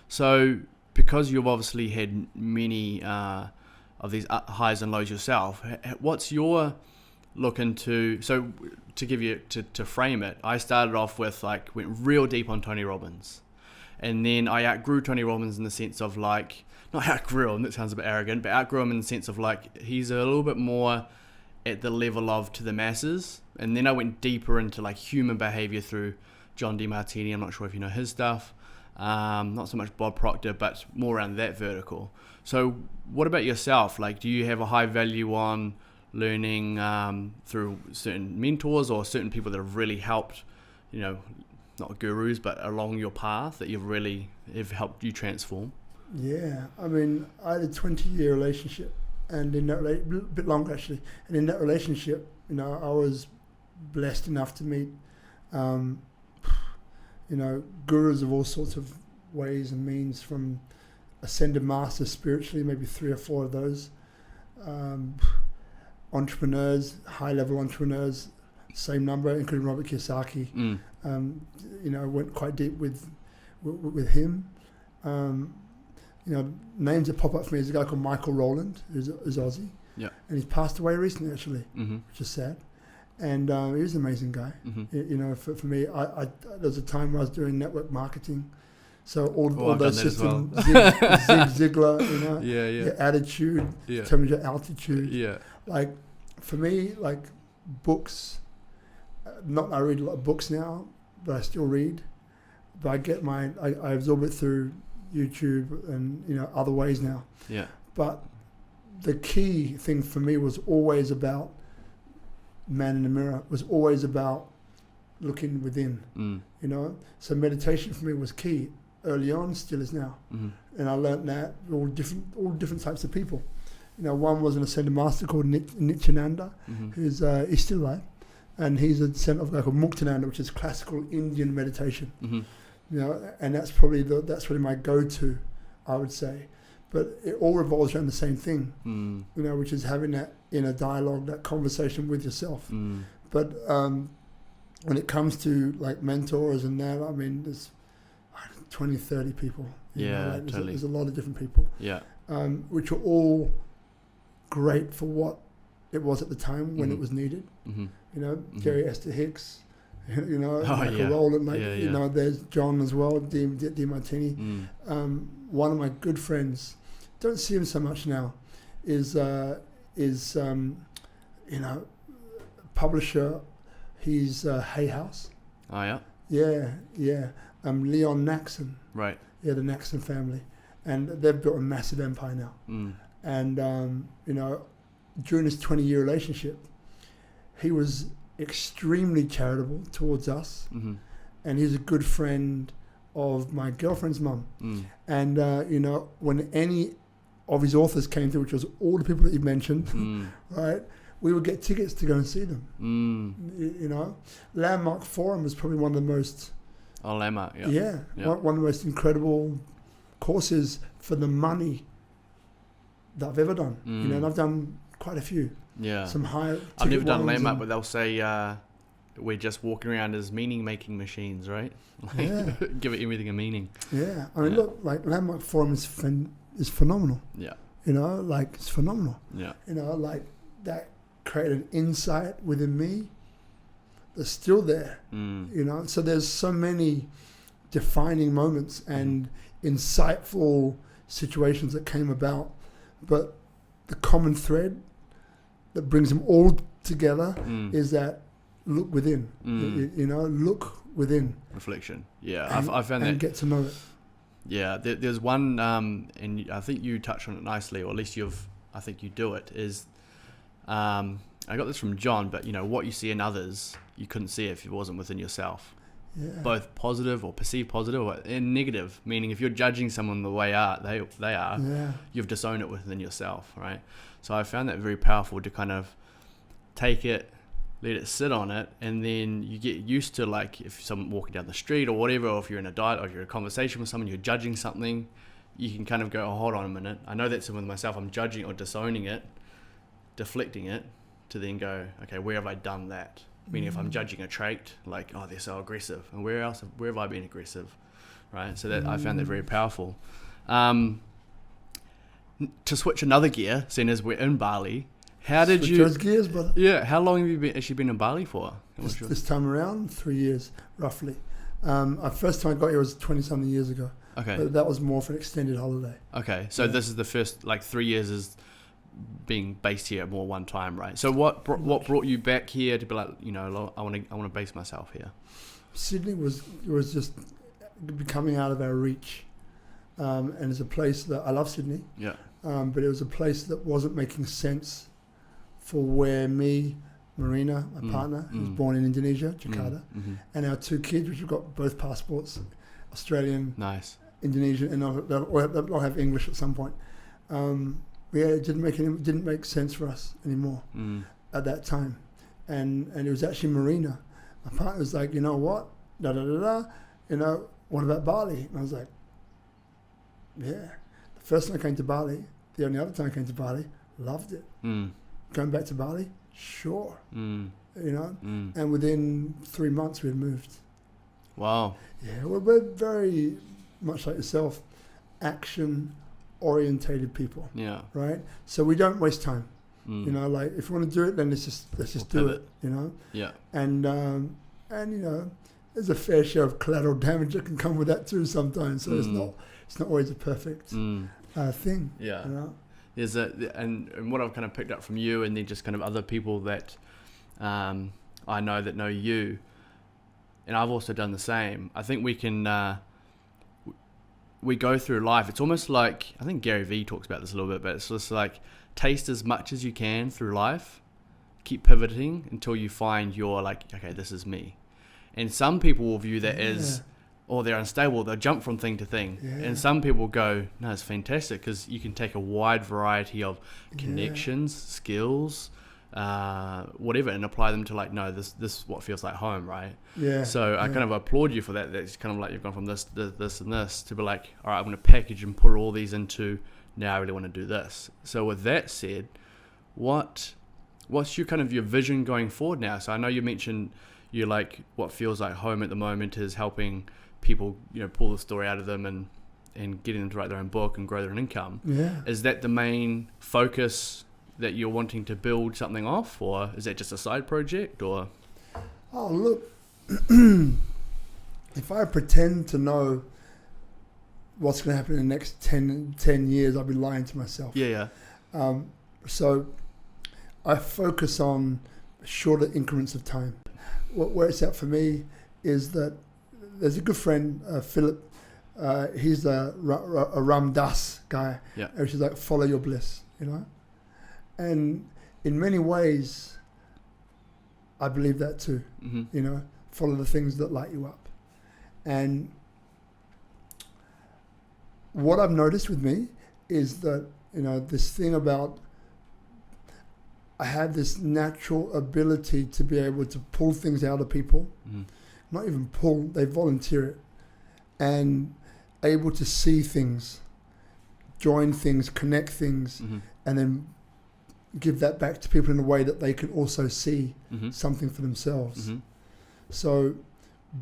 So because you've obviously had many of these highs and lows yourself, what's your look into? So to give you to frame it, I started off with went real deep on Tony Robbins, and then I outgrew Tony Robbins in the sense of not outgrew him, that sounds a bit arrogant, but outgrew him in the sense of he's a little bit more at the level of to the masses. And then I went deeper into human behavior through John DeMartini. I'm not sure if you know his stuff. Not so much Bob Proctor, but more around that vertical. So what about yourself? Do you have a high value on learning through certain mentors or certain people that have really helped, not gurus, but along your path that you've really have helped you transform?
Yeah, I mean, I had a 20-year relationship, and in that a bit longer actually. And in that relationship, I was blessed enough to meet, gurus of all sorts of ways and means, from ascended masters spiritually, maybe 3 or 4 of those. Entrepreneurs, high-level entrepreneurs, same number, including Robert Kiyosaki. Went quite deep with him. Names that pop up for me is a guy called Michael Rowland, who's Aussie.
Yeah.
And he's passed away recently, actually,
mm-hmm.
which is sad. And he was an amazing guy. You know, for me, I there was a time where I was doing network marketing. So all those systems, Zig Ziglar, you know, your attitude, determines your altitude. Yeah. Like, for me, like, books, I read a lot of books now, but I still read. But I absorb it through YouTube and, you know, other ways now. Yeah. But the key thing for me was always about man in the mirror, was always about looking within, you know. So meditation for me was key. Early on, still is now, and I learned that all different types of people. You know, one was an ascended master called Nityananda, who's he's still alive, and he's a descendant of like a Muktananda, which is classical Indian meditation. You know, and that's probably my go-to, I would say. But it all revolves around the same thing, you know, which is having that inner dialogue, that conversation with yourself. But when it comes to like mentors and that, I mean, there's 20, 30 people. You know, like totally. There's a lot of different people. Yeah. Which are all great for what it was at the time when it was needed. You know, Gary Esther Hicks, you know, Michael Rowland, you know, there's John as well, D. Martini. One of my good friends, don't see him so much now, is you know, publisher. He's Hay House. Oh yeah. Yeah. Leon Naxon. Right. Yeah, the Naxon family. And they've built a massive empire now. And, you know, during his 20-year relationship, he was extremely charitable towards us. And he's a good friend of my girlfriend's mum. And, you know, when any of his authors came through, which was all the people that you mentioned, right, we would get tickets to go and see them. You know, Landmark Forum was probably one of the most... Oh, Landmark, yeah. One of the most incredible courses for the money that I've ever done. You know, and I've done quite a few. Yeah. Some high.
I've never done Landmark, but they'll say we're just walking around as meaning-making machines, right? Like, give everything a meaning.
Yeah. I mean, look, like Landmark Forum is phenomenal. Yeah. You know, like it's phenomenal. Yeah. You know, like that created an insight within me. They're still there, you know. So there's so many defining moments and insightful situations that came about, but the common thread that brings them all together is that look within. You know, look within.
Reflection. Yeah, I found that.
And get to know it.
Yeah, there's one, and I think you touched on it nicely, or at least I think you do it. Is I got this from John, but you know, what you see in others, you couldn't see if it wasn't within yourself. Yeah. Both positive or perceived positive and negative, meaning if you're judging someone the way they are, you've disowned it within yourself, right? So I found that very powerful to kind of take it, let it sit on it, and then you get used to, like, if someone walking down the street or whatever, or if you're in a diet or you're in a conversation with someone, you're judging something, you can kind of go, oh, hold on a minute, I know that's with myself, I'm judging or disowning it, deflecting it, to then go, okay, where have I done that? Meaning if I'm judging a trait, like, oh, they're so aggressive, and where have I been aggressive, right? So that I found that very powerful. To switch another gear, seeing as we're in Bali, how did you... Switch gears, brother. Yeah, how long have you actually been in Bali for?
This time around, 3 years, roughly. Our first time I got here was 20-something years ago. Okay. But that was more for an extended holiday.
Okay, so this is the first, 3 years is being based here more one time, right? So what brought you back here to be like, you know, I want to base myself here?
Sydney was just becoming out of our reach, and it's a place that I love Sydney. Yeah. But it was a place that wasn't making sense for where me, Marina, my partner, who was born in Indonesia, Jakarta, and our two kids, which have got both passports, Australian, nice, Indonesian, and they'll have English at some point. It didn't make sense for us anymore at that time, and it was actually Marina. My partner was like, you know what, you know, what about Bali? And I was like, yeah. The first time I came to Bali, the only other time I came to Bali, loved it. Going back to Bali, sure. You know, and within 3 months we had moved. Wow. Yeah, we're very much like yourself, action orientated people. Yeah. Right? So we don't waste time. You know, like if you want to do it, then let's just do it. You know.
Yeah.
And you know, there's a fair share of collateral damage that can come with that too sometimes. So it's not always a perfect thing.
Yeah.
You know?
There's and what I've kind of picked up from you, and then just kind of other people that I know that know you, and I've also done the same. I think we can we go through life. It's almost like, I think Gary Vee talks about this a little bit, but it's just like taste as much as you can through life. Keep pivoting until you find your like, okay, this is me. And some people will view that as, or they're unstable, they'll jump from thing to thing. And some people go, no, it's fantastic because you can take a wide variety of connections, skills, whatever, and apply them to like, no, this is what feels like home, right? So I kind of applaud you for that. That's kind of like you've gone from this and this to be like, all right, I'm going to package and put all these into, now I really want to do this. So with that said, what's your kind of your vision going forward now? So I know you mentioned you like what feels like home at the moment is helping people, you know, pull the story out of them and getting them to write their own book and grow their own income. Is that the main focus that you're wanting to build something off, or is that just a side project? Or
look, if I pretend to know what's going to happen in the next 10 years, I'll be lying to myself. So I focus on shorter increments of time. Where it's at for me is that there's a good friend, Philip. He's a Ram Dass guy, which is like follow your bliss, you know. And in many ways, I believe that too. You know, follow the things that light you up. And what I've noticed with me is that, you know, this thing about I have this natural ability to be able to pull things out of people. Not even pull, they volunteer it. And able to see things, join things, connect things, and then give that back to people in a way that they can also see something for themselves. So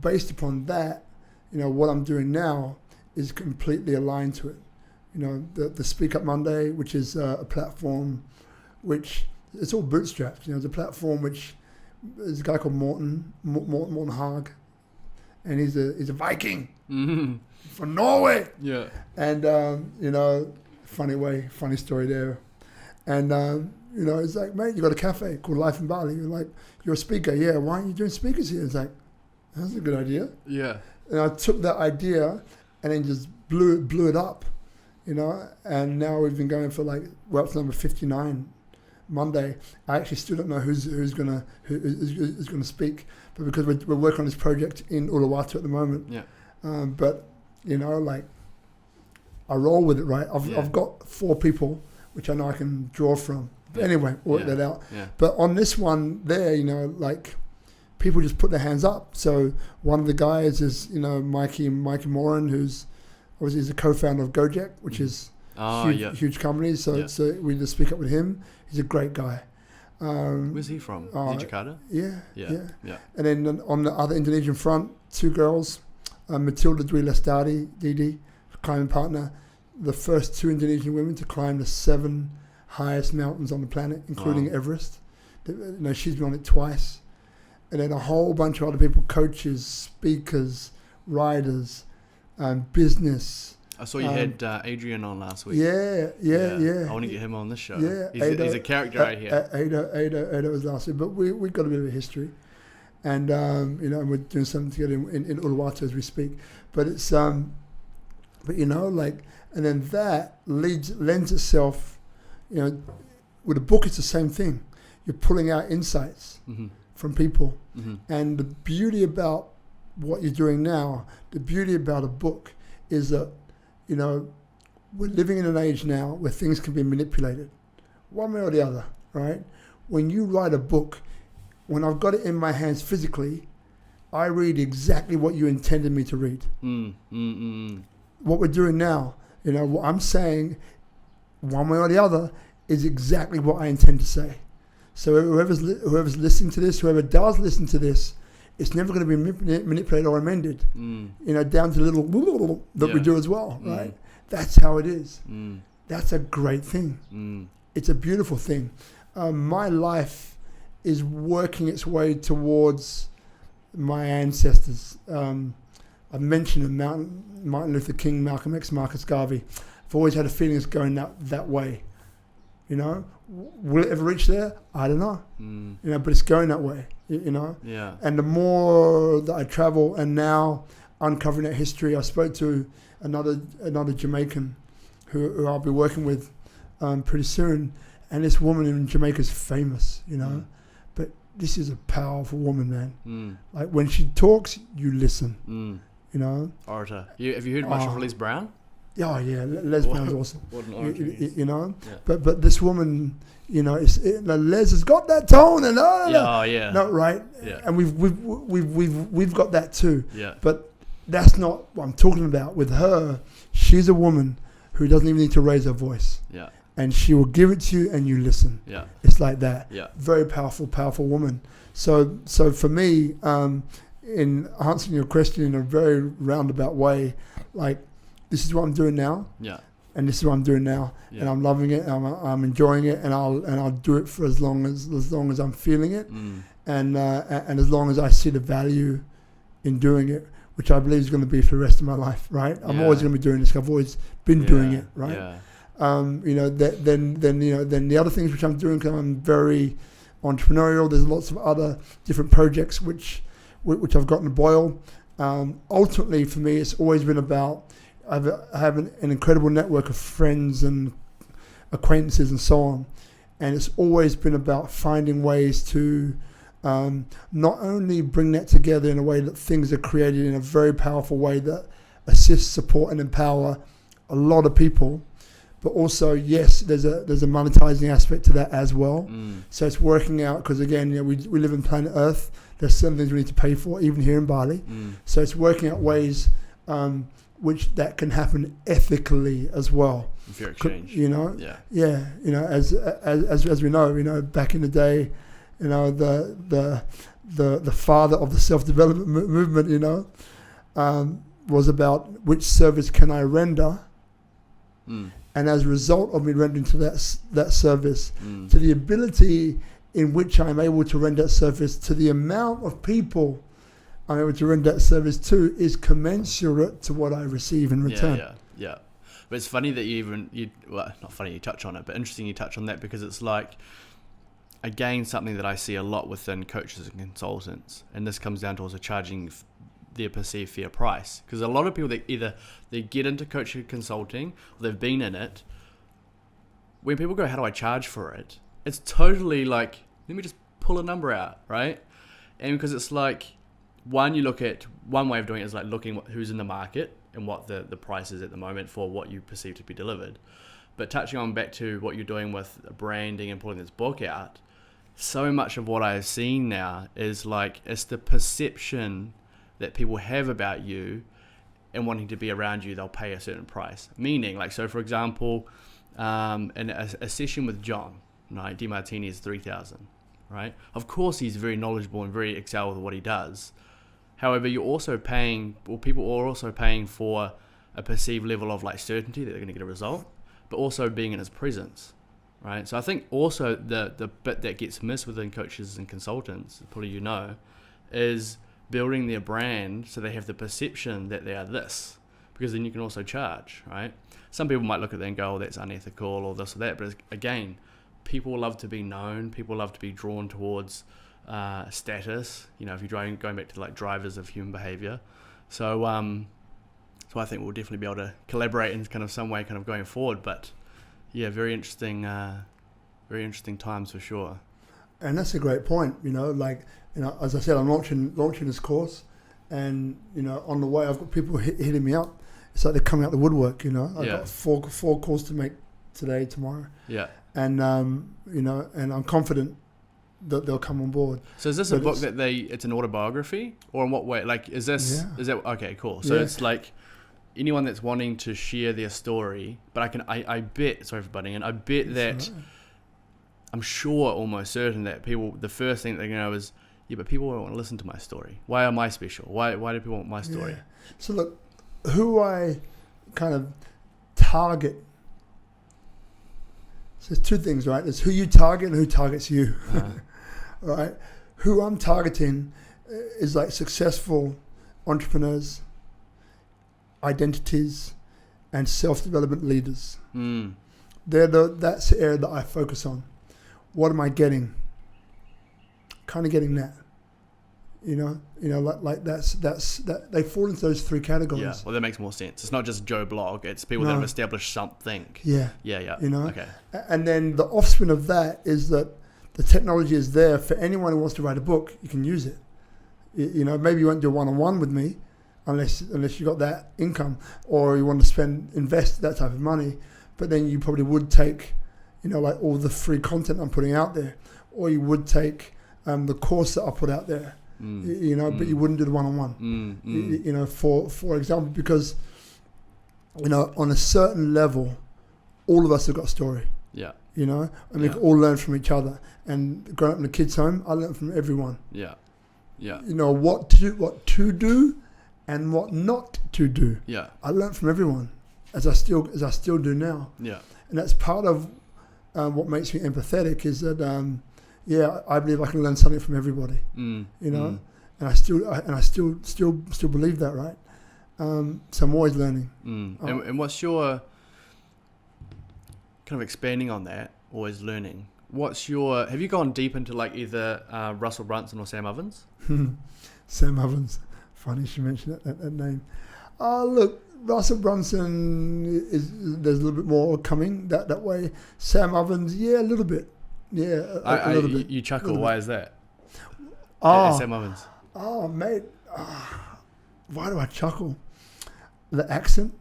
based upon that, you know, what I'm doing now is completely aligned to it. You know, the Speak Up Monday, which is a platform which, it's all bootstrapped. You know, it's a platform which there's a guy called Morten Haag, and he's a Viking from Norway. And you know, funny story there. And you know, it's like, mate, you got a cafe called Life in Bali. You're like, you're a speaker. Yeah, why aren't you doing speakers here? It's like, that's a good idea. And I took that idea and then just blew it up, you know. And now we've been going for like, we're up to number 59. Monday, I actually still don't know who's gonna speak, but because we're working on this project in Uluwatu at the moment. But you know, like, I roll with it, right? I've got 4 people which I know I can draw from. But anyway, work that out. But on this one there, you know, like, people just put their hands up. So one of the guys is, you know, Mikey Moran, who's obviously he's a co-founder of Gojek, which is huge company. So we just speak up with him. He's a great guy.
Where's he from? Is he Jakarta?
Yeah. And then on the other Indonesian front, 2 girls, Matilda Dwi Lestari, Didi, climbing partner, the first 2 Indonesian women to climb the 7 highest mountains on the planet, including Everest. You know, she's been on it twice. And then a whole bunch of other people, coaches, speakers, riders, business.
I saw you had Adrian on last week.
Yeah.
I want to get him on this show. He's a character right here.
Ada was last week, but we've got a bit of a history, and you know, and we're doing something together in Uluwatu as we speak. But it's but you know, like, and then that lends itself, you know, with a book it's the same thing. You're pulling out insights from people, and the beauty about what you're doing now, the beauty about a book is that, you know, we're living in an age now where things can be manipulated, one way or the other, right? When you write a book, when I've got it in my hands physically, I read exactly what you intended me to read. What we're doing now, you know, what I'm saying, one way or the other, is exactly what I intend to say. So whoever's listening to this, whoever does listen to this, it's never going to be manipulated or amended, you know, down to the little that we do as well, right? That's how it is. That's a great thing. It's a beautiful thing. my life is working its way towards my ancestors. I've mentioned Martin Luther King, Malcolm X, Marcus Garvey. I've always had a feeling it's going that way. You know, will it ever reach there? I don't know. You know, but it's going that way. You know.
Yeah.
And the more that I travel, and now uncovering that history, I spoke to another Jamaican who I'll be working with pretty soon, and this woman in Jamaica is famous. You know, but this is a powerful woman, man. Like when she talks, you listen. You know,
orator. Have you heard much of Les Brown?
Oh yeah, Les Brown's awesome.
What an orator
you know,
yeah.
but this woman, you know, Les has got that tone, and right,
yeah.
And we've got that too.
Yeah.
But that's not what I'm talking about. With her, she's a woman who doesn't even need to raise her voice.
Yeah.
And she will give it to you, and you listen.
Yeah.
It's like that.
Yeah.
Very powerful woman. So for me, in answering your question in a very roundabout way, like, this is what I'm doing now.
Yeah.
And this is what I'm doing now. Yeah. And I'm loving it. And I'm enjoying it. And I'll do it for as long as I'm feeling it. And as long as I see the value in doing it, which I believe is going to be for the rest of my life. Right. I'm always going to be doing this. I've always been doing it. Right.
Yeah.
You know, then the other things which I'm doing, because I'm very entrepreneurial. There's lots of other different projects which I've gotten to boil. Ultimately, for me, it's always been about, I have an incredible network of friends and acquaintances and so on. And it's always been about finding ways to not only bring that together in a way that things are created in a very powerful way that assists, support, and empower a lot of people, but also, yes, there's a monetizing aspect to that as well. So it's working out, because again, you know, we live in planet Earth. There's certain things we need to pay for, even here in Bali. So it's working out ways which that can happen ethically as well.
Fair exchange.
You know,
yeah.
You know, as we know, you know, back in the day, you know, the father of the self-development movement, you know, was about which service can I render, and as a result of me rendering to that service, to the ability in which I'm able to render that service, to the amount of people I'm able to render that service to, is commensurate to what I receive in return.
Yeah. But it's funny that well, not funny you touch on it, but interesting you touch on that, because it's like, again, something that I see a lot within coaches and consultants, and this comes down to also charging their perceived fair price. Because a lot of people, they get into coaching and consulting, or they've been in it, when people go, how do I charge for it? It's totally like, let me just pull a number out, right? And because it's like, you look at, one way of doing it is like looking at who's in the market and what the price is at the moment for what you perceive to be delivered. But touching on back to what you're doing with branding and pulling this book out, so much of what I've seen now is like, it's the perception that people have about you, and wanting to be around you, they'll pay a certain price. Meaning, like, so for example, in a session with John, right, DiMartini is 3,000, right? Of course, he's very knowledgeable and very excel with what he does. However, you're also paying, or people are also paying for a perceived level of like certainty that they're going to get a result, but also being in his presence, right? So I think also the bit that gets missed within coaches and consultants, probably you know, is building their brand so they have the perception that they are this, because then you can also charge, right? Some people might look at that and go, oh, that's unethical or this or that, but again, people love to be known, people love to be drawn towards status, you know, if you're going back to like drivers of human behavior. So I think we'll definitely be able to collaborate in kind of some way kind of going forward, but yeah, very interesting times for sure.
And that's a great point, you know, like, you know, as I said, I'm launching this course, and, you know, on the way I've got people hitting me up. It's like they're coming out the woodwork, you know. I've got four calls to make today, tomorrow. Yeah. And, you know, and I'm confident that they'll come on board.
So is this a book that it's an autobiography, or in what way? Like, is that, okay, cool. So it's like anyone that's wanting to share their story, but I bet, sorry for butting in, I bet that, I'm sure, almost certain that people, the first thing they're going to know is, yeah, but people won't want to listen to my story. Why am I special? Why do people want my story?
Yeah. So look, who I kind of target So there's two things, right? There's who you target and who targets you, right? Who I'm targeting is like successful entrepreneurs, identities, and self-development leaders. That's the area that I focus on. What am I getting? Kind of getting that. Like that's they fall into those three categories.
Yeah, well, that makes more sense. It's not just Joe Blog; it's people that have established something.
Yeah.
Okay.
And then the offspring of that is that the technology is there for anyone who wants to write a book. You can use it. Maybe you won't do a one-on-one with me, unless you got that income, or you want to invest that type of money. But then you probably would take, like all the free content I'm putting out there, or you would take the course that I put out there. But you wouldn't do the one-on-one. For example, because on a certain level, all of us have got a story.
Yeah.
We all learn from each other. And growing up in a kid's home, I learned from everyone.
Yeah. Yeah.
What to do, and what not to do.
Yeah.
I learned from everyone, as I still do now.
Yeah.
And that's part of what makes me empathetic is that. I believe I can learn something from everybody. And I still believe that, right? So I'm always learning.
And what's your kind of expanding on that? Always learning. Have you gone deep into like either Russell Brunson or Sam Ovens?
Sam Ovens, funny you should mention that name. Look, Russell Brunson there's a little bit more coming that way. Sam Ovens, a little bit. Yeah, a little bit.
You chuckle. Why is that? Sam Ovens.
Oh, mate. Why do I chuckle? The accent.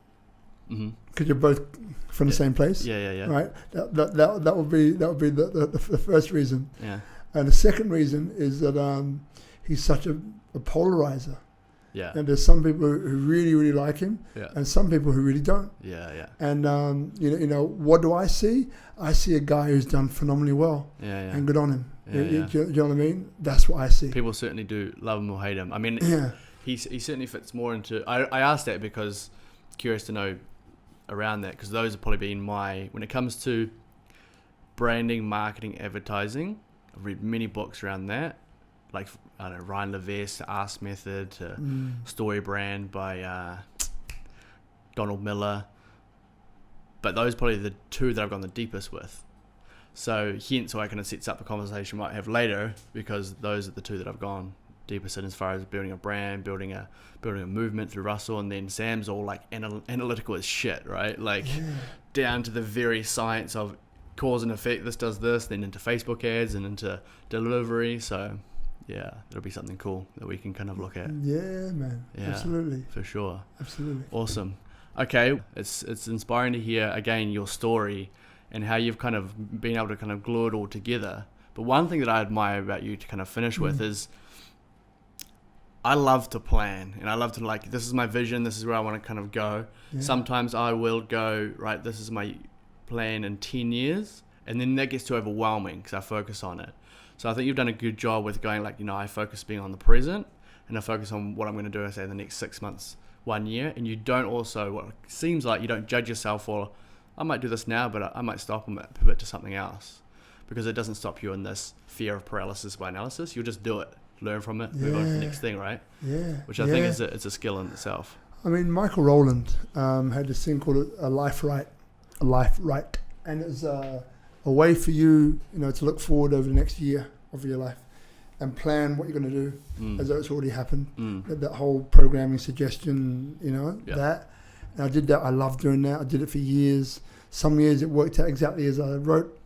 Because you're both from the same place.
Yeah.
Right. That would be the first reason.
Yeah.
And the second reason is that he's such a polarizer.
Yeah.
And there's some people who really, really like him, and some people who really don't.
Yeah.
And what do I see? I see a guy who's done phenomenally well.
Yeah.
And good on him.
Yeah.
Do you know what I mean? That's what I see.
People certainly do love him or hate him. I mean, he certainly fits more into. I asked that because curious to know around that, because those have probably been when it comes to branding, marketing, advertising. I've read many books around that. Like, I don't know, Ryan Levesque, Ask Method, to Story Brand by Donald Miller. But those are probably the two that I've gone the deepest with. So hence why I kind of sets up a conversation we might have later, because those are the two that I've gone deepest in as far as building a brand, building a movement through Russell. And then Sam's all like analytical as shit, right? Like down to the very science of cause and effect. This does this, then into Facebook ads and into delivery. So yeah, that'll be something cool that we can kind of look at.
Yeah, man. Yeah, absolutely.
For sure.
Absolutely.
Awesome. Okay, it's inspiring to hear, again, your story and how you've kind of been able to kind of glue it all together. But one thing that I admire about you to kind of finish with is I love to plan, and I love to like, this is my vision, this is where I want to kind of go. Yeah. Sometimes I will go, right, this is my plan in 10 years, and then that gets too overwhelming because I focus on it. So I think you've done a good job with going like, I focus being on the present, and I focus on what I'm going to do, say, in the next 6 months, 1 year. And you don't also, what it seems like, you don't judge yourself for, I might do this now, but I might stop and pivot to something else, because it doesn't stop you in this fear of paralysis by analysis. You'll just do it, learn from it, move on to the next thing, right?
Yeah.
Which I think is a skill in itself.
I mean, Michael Rowland had this thing called a life right, and it's a way for you, to look forward over the next year of your life and plan what you're going to do as though it's already happened. That whole programming suggestion, that. And I did that. I loved doing that. I did it for years. Some years it worked out exactly as I wrote.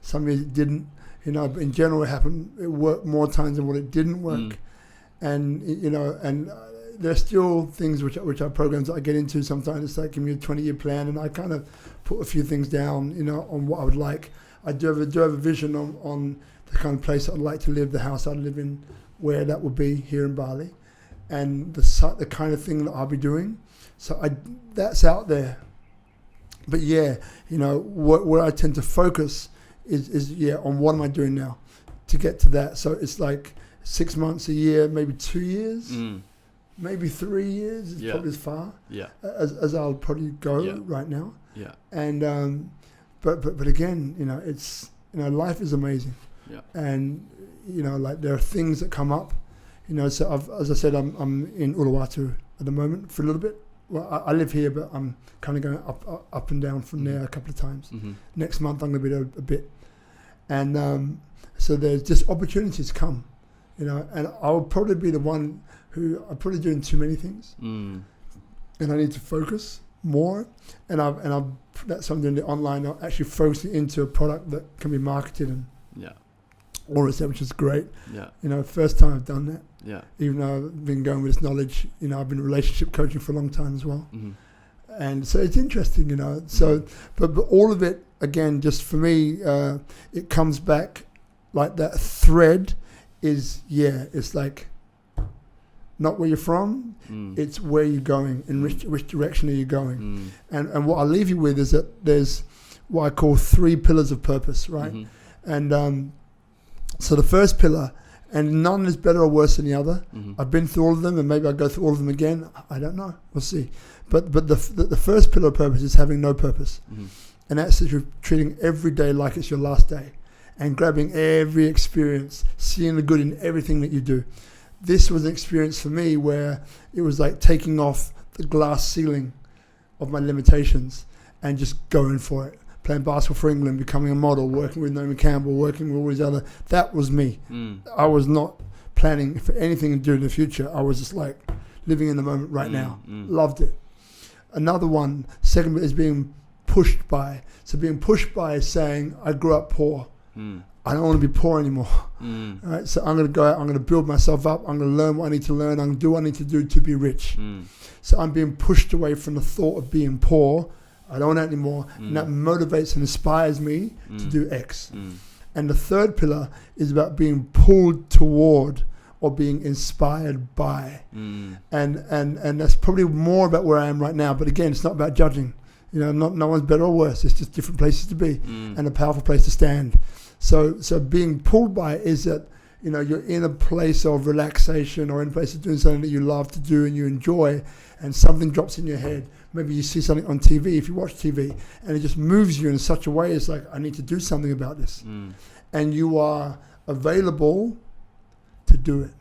Some years it didn't. But in general, it worked more times than what it didn't work. And and there's still things which are programs that I get into. Sometimes it's like, give me a 20-year plan, and I kind of put a few things down, on what I would like. I do have a vision on the kind of place I'd like to live, the house I'd live in, where that would be here in Bali, and the kind of thing that I'll be doing. So that's out there. But where I tend to focus is on what am I doing now to get to that. So it's like 6 months, a year, maybe 2 years, maybe 3 years is probably as far as I'll probably go right now.
Yeah.
And but again, it's life is amazing.
Yeah.
And like there are things that come up. So as I said, I'm in Uluwatu at the moment for a little bit. Well, I live here, but I'm kind of going up and down from there a couple of times.
Mm-hmm.
Next month I'm going to be there a bit, and so there's just opportunities come, and I'll probably be the one who I'm probably doing too many things, and I need to focus more. And that's why I'm doing the online. I'll actually focus it into a product that can be marketed and all of that, which is great. Yeah. First time I've done that.
Yeah.
Even though I've been going with this knowledge, I've been relationship coaching for a long time as well.
Mm-hmm.
And so it's interesting, So, but all of it, again, just for me, it comes back like that thread is, it's like not where you're from, it's where you're going and which direction are you going. And what I'll leave you with is that there's what I call 3 pillars of purpose, right? Mm-hmm. And so the first pillar, and none is better or worse than the other. Mm-hmm. I've been through all of them, and maybe I'll go through all of them again. I don't know. We'll see. But the first pillar of purpose is having no purpose. Mm-hmm. And that's that you're treating every day like it's your last day and grabbing every experience, seeing the good in everything that you do. This was an experience for me where it was like taking off the glass ceiling of my limitations and just going for it. Playing basketball for England, becoming a model, working with Naomi Campbell, working with all these other. That was me. I was not planning for anything to do in the future. I was just like living in the moment right now. Loved it. Another one, second bit, is being pushed by. So being pushed by is saying, I grew up poor. I don't want to be poor anymore. Right? So I'm going to go out, I'm going to build myself up, I'm going to learn what I need to learn, I'm going to do what I need to do to be rich. So I'm being pushed away from the thought of being poor. I don't want that anymore. And that motivates and inspires me to do X. And the third pillar is about being pulled toward or being inspired by. And that's probably more about where I am right now. But again, it's not about judging. No one's better or worse. It's just different places to be and a powerful place to stand. So being pulled by it is that, you're in a place of relaxation or in a place of doing something that you love to do and you enjoy, and something drops in your head. Maybe you see something on TV, if you watch TV, and it just moves you in such a way, it's like, I need to do something about this. And you are available to do it.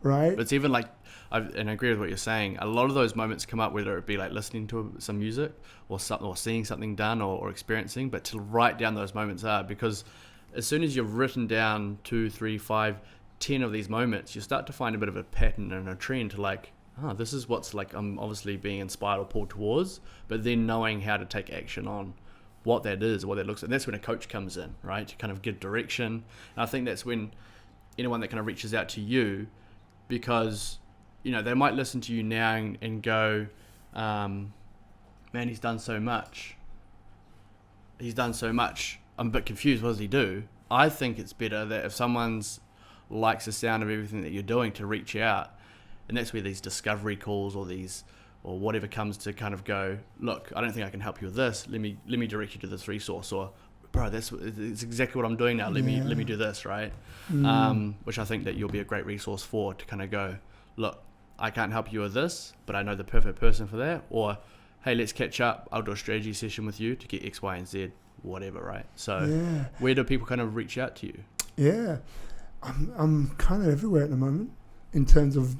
Right?
But it's even like, and I agree with what you're saying, a lot of those moments come up, whether it be like listening to some music or something, or seeing something done or experiencing, but to write down those moments are, because as soon as you've written down 2, 3, 5, 10 of these moments, you start to find a bit of a pattern and a trend to like, this is what's like I'm obviously being inspired or pulled towards, but then knowing how to take action on what that is, what that looks like. And that's when a coach comes in, right? To kind of give direction. And I think that's when anyone that kind of reaches out to you, because, they might listen to you now and go, man, he's done so much. I'm a bit confused. What does he do? I think it's better that if someone's likes the sound of everything that you're doing, to reach out. And that's where these discovery calls or whatever comes to kind of go, look, I don't think I can help you with this. Let me direct you to this resource, or bro, it's exactly what I'm doing now. Let me do this, right? Which I think that you'll be a great resource for, to kind of go, look, I can't help you with this, but I know the perfect person for that. Or, hey, let's catch up. I'll do a strategy session with you to get X, Y, and Z, whatever, right? So where do people kind of reach out to you? Yeah,
I'm kind of everywhere at the moment in terms of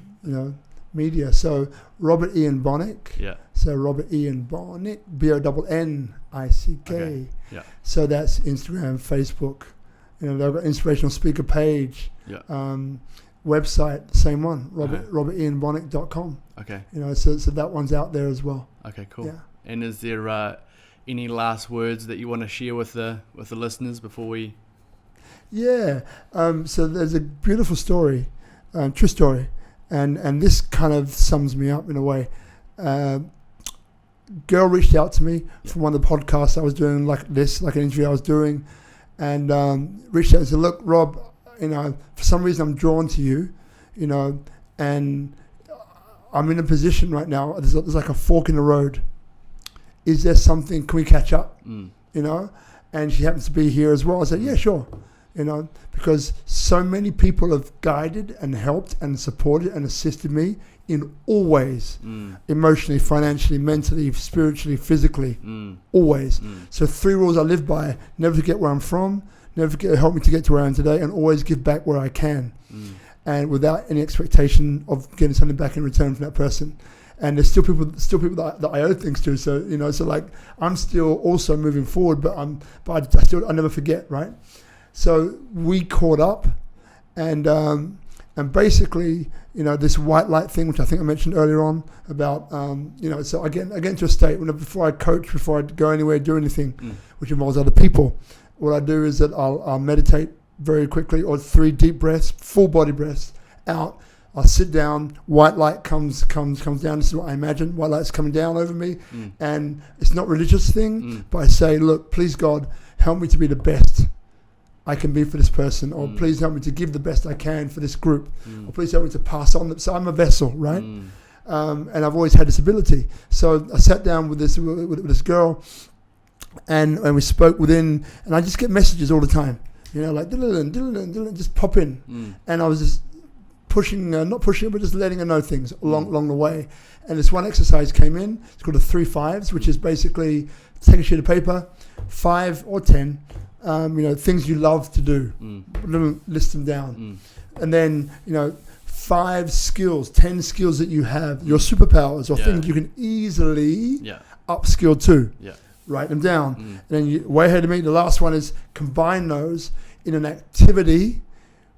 media. So Robert Ian Bonnick. Yeah. So Robert Ian Bonnick, Bonnick. Okay. Yeah. So that's Instagram, Facebook. They've got inspirational speaker page. Yeah. Website, same one. RobertIanBonnick.com. Okay. So that one's out there as well.
Okay. Cool. Yeah. And is there any last words that you want to share with the listeners before we?
Yeah. So there's a beautiful story, true story. And this kind of sums me up in a way. Girl reached out to me from one of the podcasts I was doing, like an interview I was doing, and reached out and said, look, Rob, for some reason I'm drawn to you, and I'm in a position right now, there's like a fork in the road. Is there something, can we catch up? And she happens to be here as well. I said, yeah, sure. Because so many people have guided and helped and supported and assisted me in all ways, emotionally, financially, mentally, spiritually, physically, always. So 3 rules I live by: never forget where I'm from, help me to get to where I am today, and always give back where I can, and without any expectation of getting something back in return from that person. And there's still people that I owe things to. So so like I'm still also moving forward, but I never forget, right? So we caught up, and basically, this white light thing, which I think I mentioned earlier on about, so I get into a state before I coach, before I go anywhere, do anything, which involves other people. What I do is that I'll meditate very quickly, or 3 deep breaths, full body breaths out. I'll sit down, white light comes down. This is what I imagine. White light's coming down over me. And it's not a religious thing, but I say, look, please God, help me to be the best I can be for this person, or please help me to give the best I can for this group, or please help me to pass on. So I'm a vessel, right? And I've always had this ability. So I sat down with this girl, and we spoke within, and I just get messages all the time, like diddle, just pop in. And I was just not pushing, but just letting her know things along the way. And this one exercise came in. It's called the 3 5s, which is basically take a sheet of paper, 5 or 10, things you love to do. List them down, and then 5 skills, 10 skills that you have, your superpowers, or things you can easily upskill to. Write them down, and then way ahead of me. The last one is combine those in an activity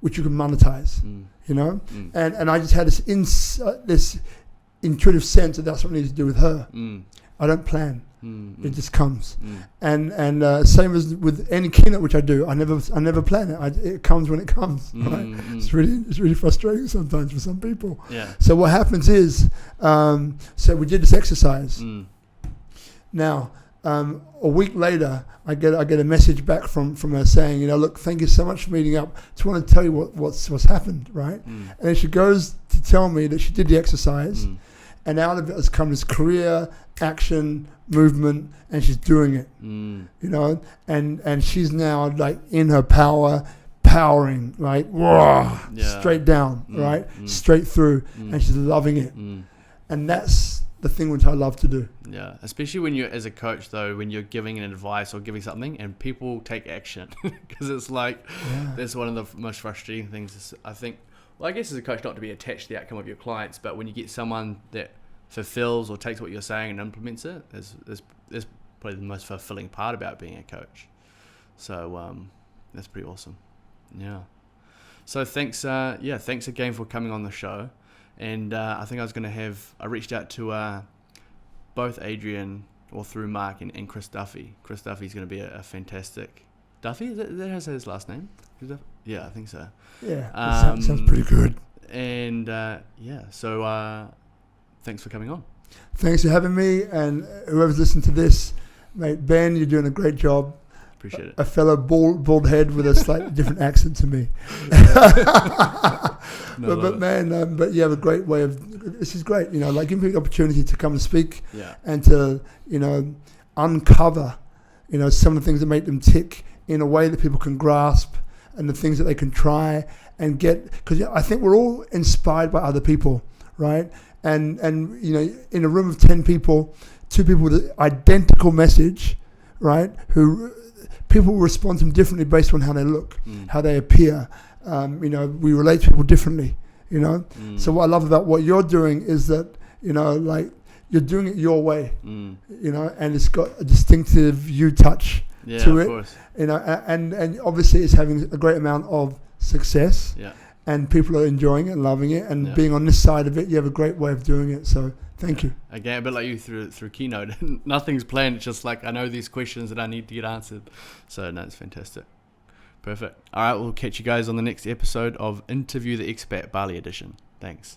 which you can monetize. And I just had this intuitive sense that that's what I need to do with her. I don't plan. It just comes. And same as with any keynote which I do, I never plan it. It comes when it comes. Right? It's really frustrating sometimes for some people. So what happens is, so we did this exercise. Now, a week later, I get a message back from her saying, look, thank you so much for meeting up. Just want to tell you what's happened, right? And then she goes to tell me that she did the exercise, and out of it has come this career, action, movement, and she's doing it, and she's now like in her powering, right? Straight down, right? Straight through, and she's loving it, and that's the thing which I love to do.
Yeah, especially when you're as a coach though, when you're giving an advice or giving something and people take action, because it's like that's one of the most frustrating things. I think, well, I guess as a coach, not to be attached to the outcome of your clients, but when you get someone that fulfills or takes what you're saying and implements it, is probably the most fulfilling part about being a coach. So that's pretty awesome. Yeah. So thanks again for coming on the show. And I think I reached out to both Adrian, or through Mark, and Chris Duffy. Chris Duffy's going to be a fantastic... Duffy? Is that how to say his last name? Yeah, I think so.
Yeah, sounds pretty good.
And so thanks for coming on.
Thanks for having me, and whoever's listening to this, mate, Ben, you're doing a great job.
Appreciate it.
A fellow bald head with a slightly different accent to me. But you have a great way of. This is great, like giving people the opportunity to come and speak, and to uncover, some of the things that make them tick in a way that people can grasp, and the things that they can try and get. Because I think we're all inspired by other people, right? And in a room of 10 people, 2 people with an identical message, right? People respond to them differently based on how they look, how they appear. We relate to people differently, So what I love about what you're doing is that, like you're doing it your way, and it's got a distinctive you touch to it, course. And obviously it's having a great amount of success, and people are enjoying it and loving it, and being on this side of it, you have a great way of doing it. So thank you. Again, a bit like you through Keynote. Nothing's planned. It's just like, I know these questions that I need to get answered. So no, it's fantastic. Perfect. All right, we'll catch you guys on the next episode of Interview the Expat Bali edition. Thanks.